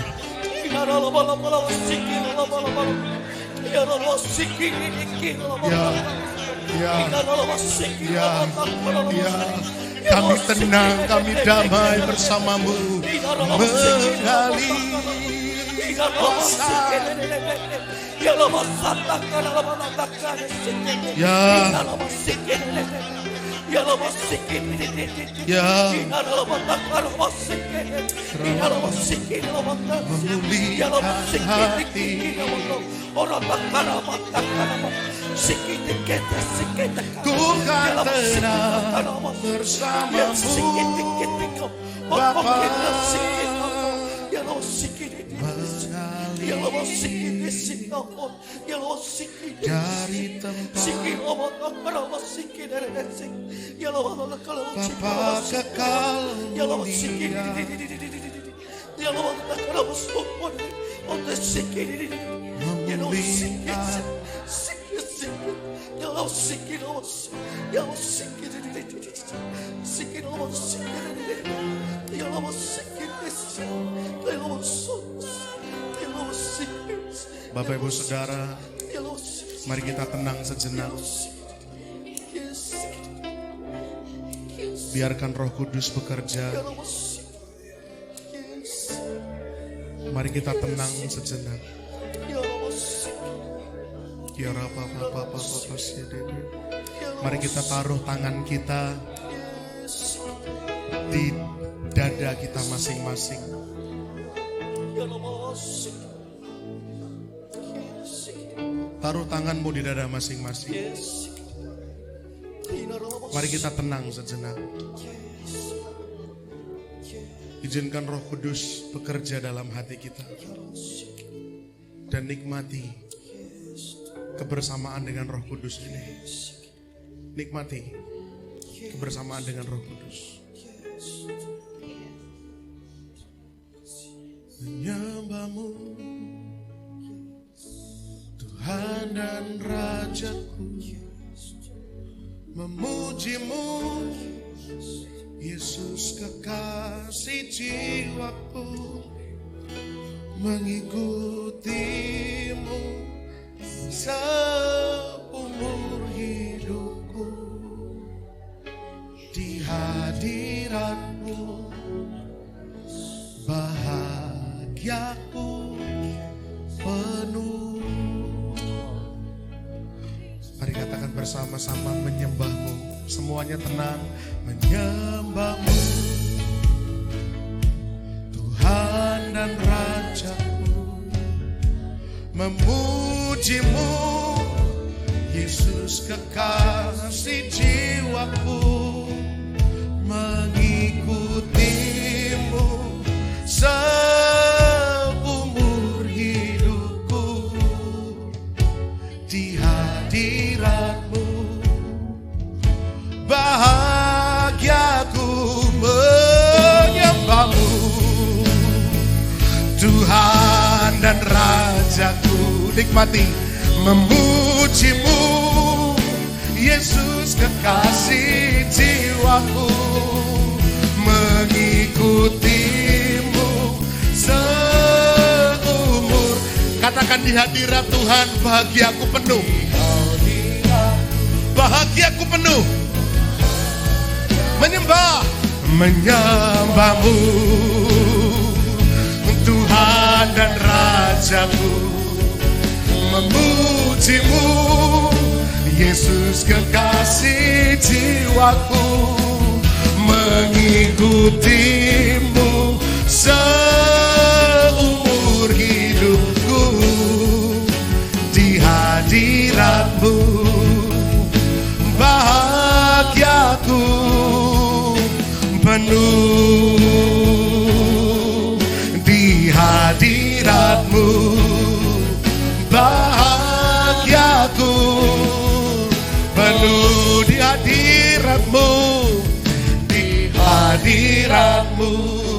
Kami tenang, kami damai bersamamu. Mengalir memulihkan hati. Ku kan tenang bersamamu, Bapa. Dari tempat Bapa kekal mulia. Bapak Ibu Saudara, mari kita tenang sejenak. Biarkan Roh Kudus bekerja. Mari kita tenang sejenak. Mari kita taruh tangan kita di dada kita masing-masing. Taruh tanganmu di dada masing-masing. Mari kita tenang sejenak. Izinkan Roh Kudus bekerja dalam hati kita. Dan nikmati kebersamaan dengan Roh Kudus ini. Nikmati kebersamaan dengan Roh Kudus. Menyembahmu, Tuhan dan Rajaku, memujimu, Yesus kekasih jiwaku, mengikutimu seumur hidupku, di hadiratmu bahagiaku penuh. Mari katakan bersama-sama, menyembahmu. Semuanya tenang. Menyembahmu, Tuhan dan Rajaku, memujimu, Yesus kekasih jiwaku, mengikutimu seumur hidupku, di hadiratmu bahagiaku menyembahmu, Tuhan dan Rajaku. Nikmati, memujimu, Yesus kekasih jiwaku, mengikutimu seumur. Katakan, di hadirat Tuhan bahagiaku penuh. Bahagiaku penuh. Menyembahmu, Tuhan dan Rajaku, memujimu, Yesus kekasih jiwaku, mengikutimu seumur hidupku, di hadiratmu bahagiaku penuh, di hadiratmu bahagiaku penuh, di hadiratmu, di hadiratmu.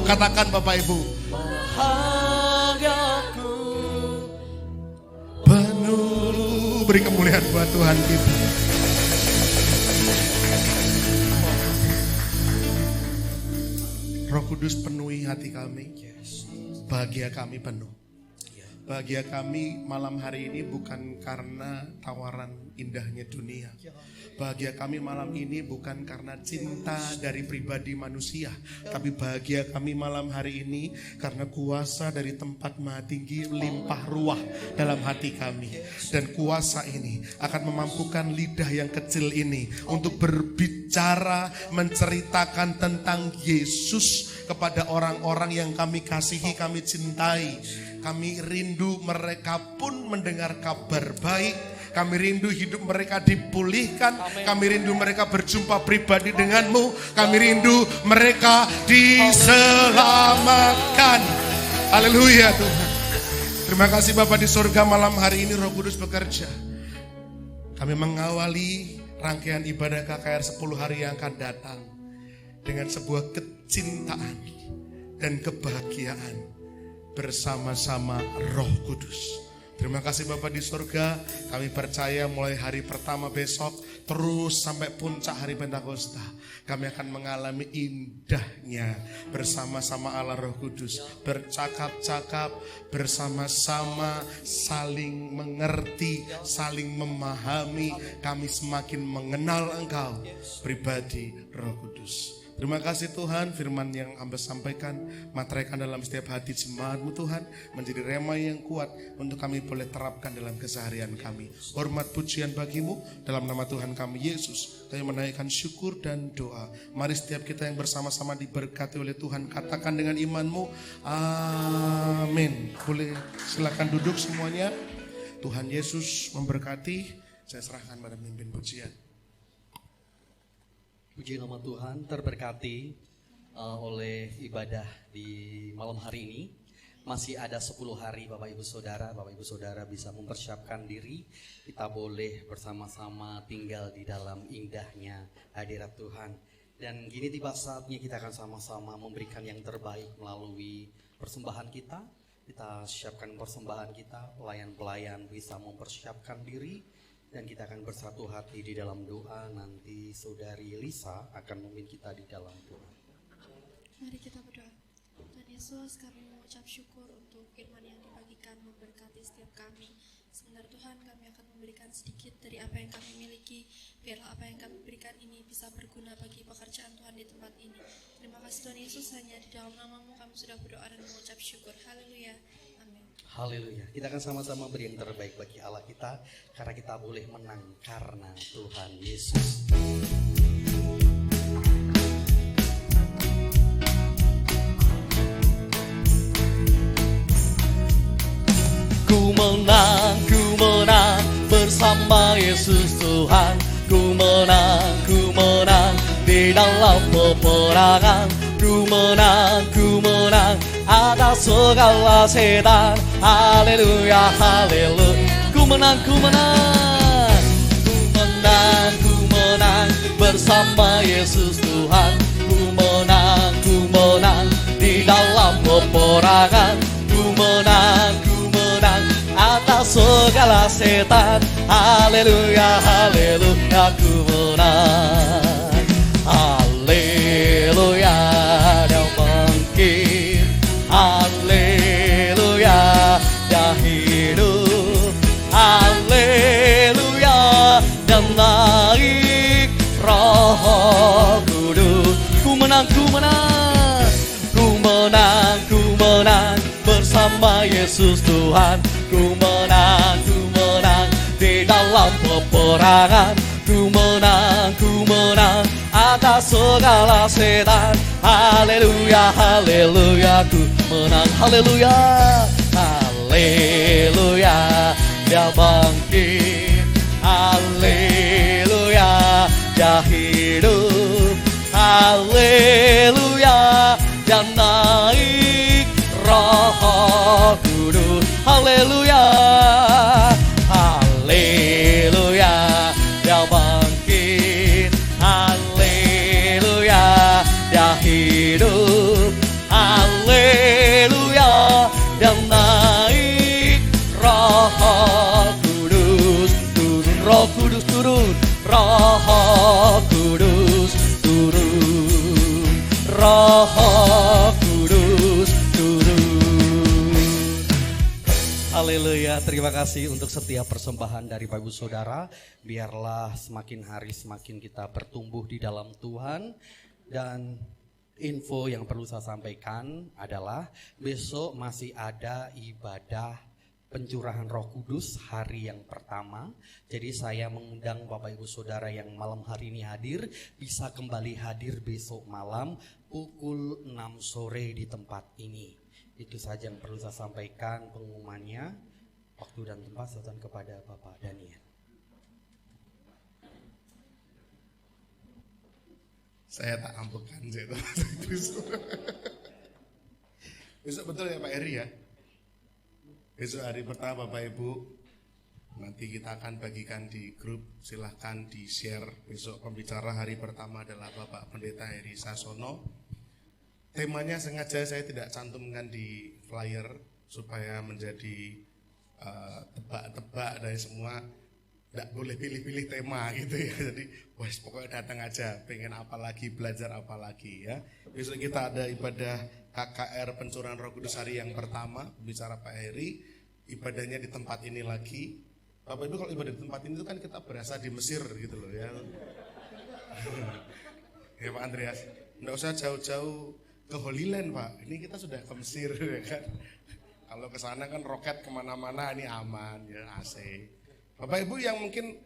Katakan Bapak Ibu, bahagiaku beri kemuliaan buat Tuhan kita. Roh Kudus penuhi hati kami. Bahagia kami penuh. Bahagia kami malam hari ini bukan karena tawaran indahnya dunia. Bahagia kami malam ini bukan karena cinta dari pribadi manusia. Tapi bahagia kami malam hari ini karena kuasa dari tempat Maha Tinggi limpah ruah dalam hati kami. Dan kuasa ini akan memampukan lidah yang kecil ini untuk berbicara, menceritakan tentang Yesus kepada orang-orang yang kami kasihi, kami cintai. Kami rindu mereka pun mendengar kabar baik. Kami rindu hidup mereka dipulihkan. Kami rindu mereka berjumpa pribadi denganmu. Kami rindu mereka diselamatkan. Haleluya Tuhan. Terima kasih Bapa di surga, malam hari ini Roh Kudus bekerja. Kami mengawali rangkaian ibadah KKR 10 hari yang akan datang dengan sebuah kecintaan dan kebahagiaan bersama-sama Roh Kudus. Terima kasih Bapa di surga, kami percaya mulai hari pertama besok terus sampai puncak hari Pentakosta, kami akan mengalami indahnya bersama-sama Allah Roh Kudus, bercakap-cakap bersama-sama, saling mengerti, saling memahami, kami semakin mengenal Engkau pribadi Roh Kudus. Terima kasih Tuhan, firman yang hamba sampaikan materaikan dalam setiap hati jemaat-Mu Tuhan, menjadi rema yang kuat untuk kami boleh terapkan dalam keseharian kami. Hormat pujian bagi-Mu, dalam nama Tuhan kami Yesus kami menaikkan syukur dan doa. Mari setiap kita yang bersama-sama diberkati oleh Tuhan, katakan dengan iman-Mu, amin. Boleh silakan duduk semuanya. Tuhan Yesus memberkati. Saya serahkan pada pemimpin pujian. Puji nama Tuhan, terberkati oleh ibadah di malam hari ini. Masih ada 10 hari Bapak Ibu Saudara bisa mempersiapkan diri. Kita boleh bersama-sama tinggal di dalam indahnya hadirat Tuhan. Dan gini tiba saatnya kita akan sama-sama memberikan yang terbaik melalui persembahan kita. Kita siapkan persembahan kita, pelayan-pelayan bisa mempersiapkan diri. Dan kita akan bersatu hati di dalam doa. Nanti Saudari Lisa akan memimpin kita di dalam doa. Mari kita berdoa. Tuhan Yesus, kami mengucap syukur untuk firman yang dibagikan memberkati setiap kami. Sebentar Tuhan, kami akan memberikan sedikit dari apa yang kami miliki. Biarlah apa yang kami berikan ini bisa berguna bagi pekerjaan Tuhan di tempat ini. Terima kasih Tuhan Yesus, hanya di dalam nama-Mu kami sudah berdoa dan mengucap syukur. Haleluya. Haleluya. Kita akan sama-sama beri yang terbaik bagi Allah kita, karena kita boleh menang karena Tuhan Yesus. Ku menang bersama Yesus Tuhan. Ku menang di dalam peperangan. Ku menang atas segala setan. Haleluya, haleluya. Ku menang bersama Yesus Tuhan. Ku menang di dalam peperangan. Ku menang atas segala setan. Haleluya, haleluya. Ku menang. Haleluya, Dia bangkit. Haleluya, Dia hidup. Haleluya, dan naik Roh Kudus. Ku menang bersama Yesus Tuhan. Ku menang di dalam peperangan. Ku menang atas segala setan. Haleluya, haleluya. Ku menang, haleluya, haleluya. Dia bangkit. Haleluya, Dia hidup. Haleluya, Dia naik Roh Kudus. Haleluya, haleluya. Dia bangkit. Haleluya, Dia hidup. Haleluya, Roh Kudus turun. Haleluya, terima kasih untuk setiap persembahan dari Bapak Ibu Saudara. Biarlah semakin hari semakin kita bertumbuh di dalam Tuhan. Dan info yang perlu saya sampaikan adalah besok masih ada ibadah pencurahan Roh Kudus hari yang pertama. Jadi saya mengundang Bapak Ibu Saudara yang malam hari ini hadir bisa kembali hadir besok malam pukul 6 sore di tempat ini. Itu saja yang perlu saya sampaikan pengumumannya. Waktu dan tempat serahkan kepada Bapak Daniel. Saya tak ampukan saya itu. Besok betul ya Pak Eri ya. Besok hari pertama Bapak Ibu, nanti kita akan bagikan di grup, silahkan di share. Besok pembicara hari pertama adalah Bapak Pendeta Heri Sasono. Temanya sengaja saya tidak cantumkan di flyer supaya menjadi tebak-tebak dari semua. Tidak boleh pilih-pilih tema gitu ya. Jadi wes pokoknya datang aja, pengen apa lagi, belajar apa lagi ya. Besok kita ada ibadah KKR pencurahan Roh Kudus hari yang pertama, bicara Pak Heri. Ibadahnya di tempat ini lagi. Bapak Ibu kalau ibadah di tempat ini itu kan kita berasa di Mesir gitu loh ya. Ya Pak Andreas, enggak usah jauh-jauh ke Holy Land Pak. Ini kita sudah ke Mesir ya kan. Kalau ke sana kan roket kemana-mana, ini aman ya, AC. Bapak Ibu yang mungkin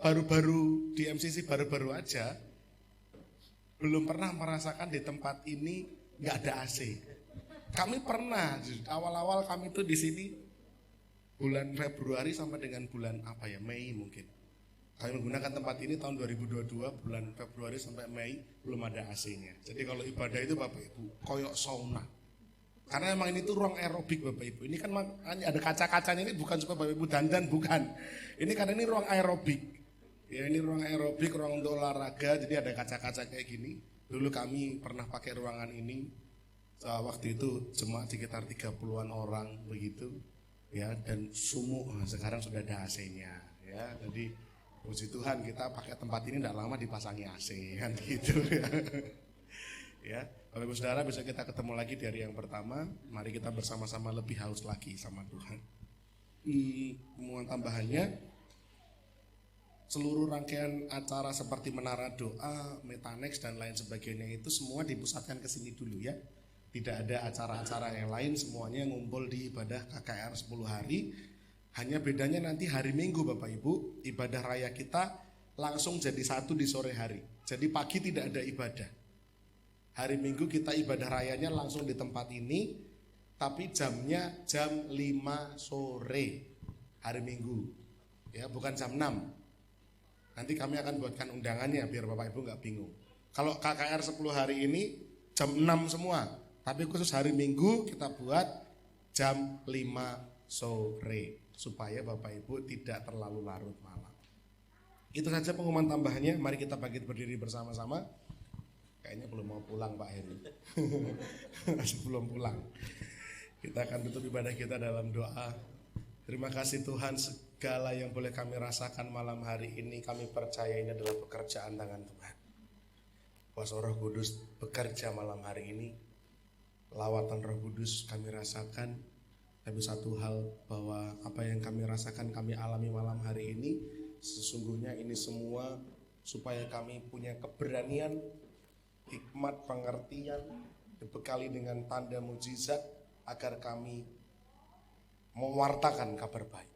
baru-baru di MCC baru-baru aja belum pernah merasakan di tempat ini nggak ada AC. Kami pernah awal-awal kami tuh di sini bulan Februari sampai dengan bulan Mei mungkin. Kami menggunakan tempat ini tahun 2022 bulan Februari sampai Mei belum ada AC-nya. Jadi kalau ibadah itu Bapak Ibu koyok sauna. Karena emang ini tuh ruang aerobik Bapak Ibu. Ini kan ada kaca-kacanya, ini bukan supaya Bapak Ibu dandan, bukan. Ini karena ini ruang aerobik. Ya ini ruang aerobik, ruang untuk olahraga, jadi ada kaca-kaca kayak gini. Dulu kami pernah pakai ruangan ini. Waktu itu cuma sekitar 30-an orang begitu. Ya dan sumuk, sekarang sudah ada AC-nya. Ya jadi puji Tuhan kita pakai tempat ini tidak lama dipasangi AC kan gitu ya. Ya. Bapak Ibu Saudara, besok kita ketemu lagi di hari yang pertama. Mari kita bersama-sama lebih haus lagi sama Tuhan. Pengumuman tambahannya, seluruh rangkaian acara seperti menara doa, metanex dan lain sebagainya itu semua dipusatkan ke sini dulu ya. Tidak ada acara-acara yang lain, semuanya ngumpul di ibadah KKR 10 hari. Hanya bedanya nanti hari Minggu Bapak Ibu, ibadah raya kita langsung jadi satu di sore hari. Jadi pagi tidak ada ibadah. Hari Minggu kita ibadah rayanya langsung di tempat ini, tapi jamnya jam 5 sore hari Minggu, ya bukan jam 6. Nanti kami akan buatkan undangannya biar Bapak Ibu nggak bingung. Kalau KKR 10 hari ini jam 6 semua, tapi khusus hari Minggu kita buat jam 5 sore supaya Bapak Ibu tidak terlalu larut malam. Itu saja pengumuman tambahannya. Mari kita bangkit berdiri bersama-sama. Kayaknya belum mau pulang Pak Heri. Masih belum pulang. Kita akan tutup ibadah kita dalam doa. Terima kasih Tuhan, segala yang boleh kami rasakan malam hari ini kami percaya ini adalah pekerjaan tangan Tuhan. Kuasa Roh Kudus bekerja malam hari ini. Lawatan Roh Kudus kami rasakan. Tapi satu hal bahwa apa yang kami rasakan kami alami malam hari ini sesungguhnya ini semua supaya kami punya keberanian, hikmat, pengertian, dibekali dengan tanda mujizat agar kami mewartakan kabar baik,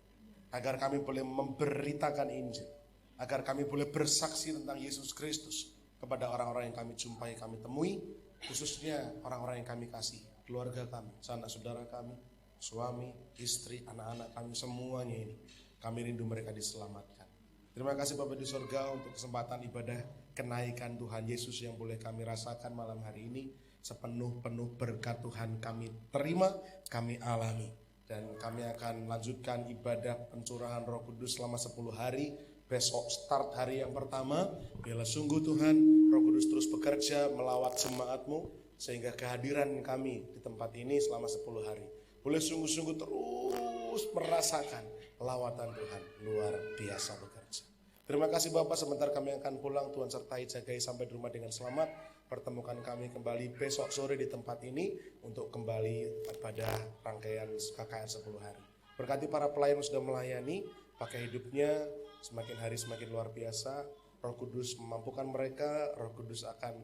agar kami boleh memberitakan Injil, agar kami boleh bersaksi tentang Yesus Kristus kepada orang-orang yang kami jumpai, kami temui, khususnya orang-orang yang kami kasih, keluarga kami, sanak saudara kami, suami, istri, anak-anak kami semuanya ini. Kami rindu mereka diselamatkan. Terima kasih Bapak di surga untuk kesempatan ibadah kenaikan Tuhan Yesus yang boleh kami rasakan malam hari ini. Sepenuh-penuh berkat Tuhan kami terima, kami alami. Dan kami akan lanjutkan ibadah pencurahan Roh Kudus selama 10 hari. Besok start hari yang pertama. Biarlah sungguh Tuhan Roh Kudus terus bekerja melawat jemaat-Mu sehingga kehadiran kami di tempat ini selama 10 hari boleh sungguh-sungguh terus merasakan lawatan Tuhan luar biasa bekerja. Terima kasih Bapak, sebentar kami akan pulang. Tuhan sertai, jagai sampai di rumah dengan selamat. pertemukan kami kembali besok sore di tempat ini untuk kembali pada rangkaian KKR 10 hari. Berkati para pelayan yang sudah melayani, pakai hidupnya semakin hari semakin luar biasa. Roh Kudus memampukan mereka, Roh Kudus akan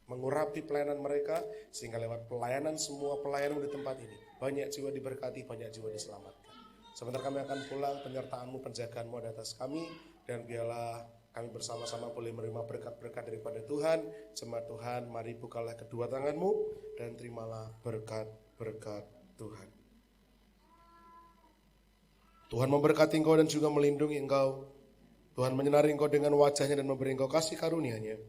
mengurapi pelayanan mereka, sehingga lewat pelayanan semua pelayan di tempat ini banyak jiwa diberkati, banyak jiwa diselamatkan. Sebentar kami akan pulang, penyertaan-Mu, penjagaanmu ada atas kami, dan biarlah kami bersama-sama boleh menerima berkat-berkat daripada Tuhan. Jemaat Tuhan, mari bukalah kedua tanganmu dan terimalah berkat-berkat Tuhan. Tuhan memberkati engkau dan juga melindungi engkau. Tuhan menyinari engkau dengan wajahnya dan memberi engkau kasih karunia-Nya.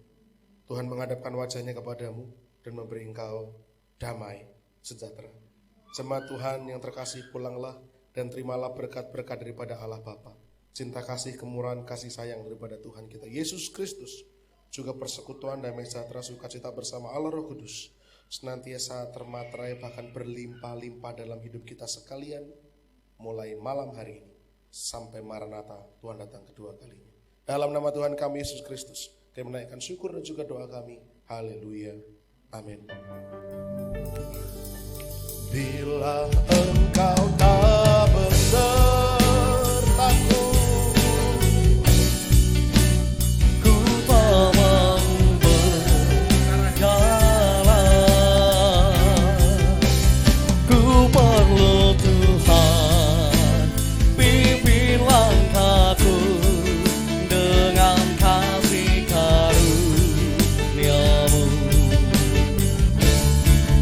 Tuhan menghadapkan wajahnya kepadamu dan memberi engkau damai sejahtera. Jemaat Tuhan yang terkasih, pulanglah dan terimalah berkat-berkat daripada Allah Bapa, cinta kasih, kemurahan, kasih sayang daripada Tuhan kita Yesus Kristus, juga persekutuan, damai sejahtera, sukacita bersama Allah Roh Kudus, senantiasa termaterai bahkan berlimpah-limpah dalam hidup kita sekalian, mulai malam hari ini sampai Maranatha, Tuhan datang kedua kalinya. Dalam nama Tuhan kami Yesus Kristus, kami menaikkan syukur dan juga doa kami. Haleluya. Amin. Bila engkau tak besertaku, Ku tak mampu berjalan. Ku perlu Tuhan pimpin langkahku dengan kasih karunia-Mu.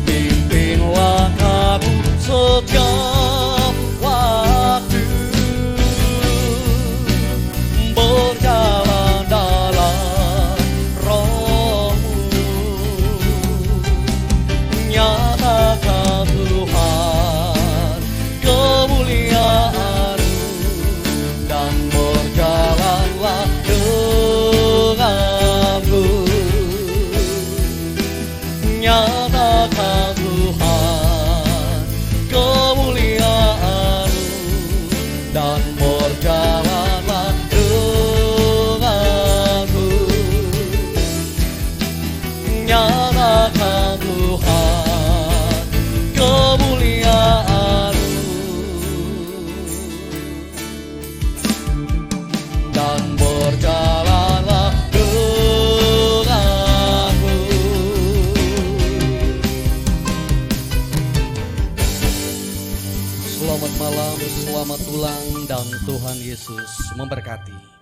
Pimpin langkahku setiap waktu, berjalan dalam Roh-Mu. Nyatakan Tuhan kemuliaan-Mu, dan berjalanlah denganku. Nyatakan Tuhan kemuliaan-Mu, dan berjalanlah denganku. Nyatakan Tuhan kemuliaan-Mu, dan berjalanlah denganku. Selamat malam, selamat ulang, dan Tuhan Yesus memberkati.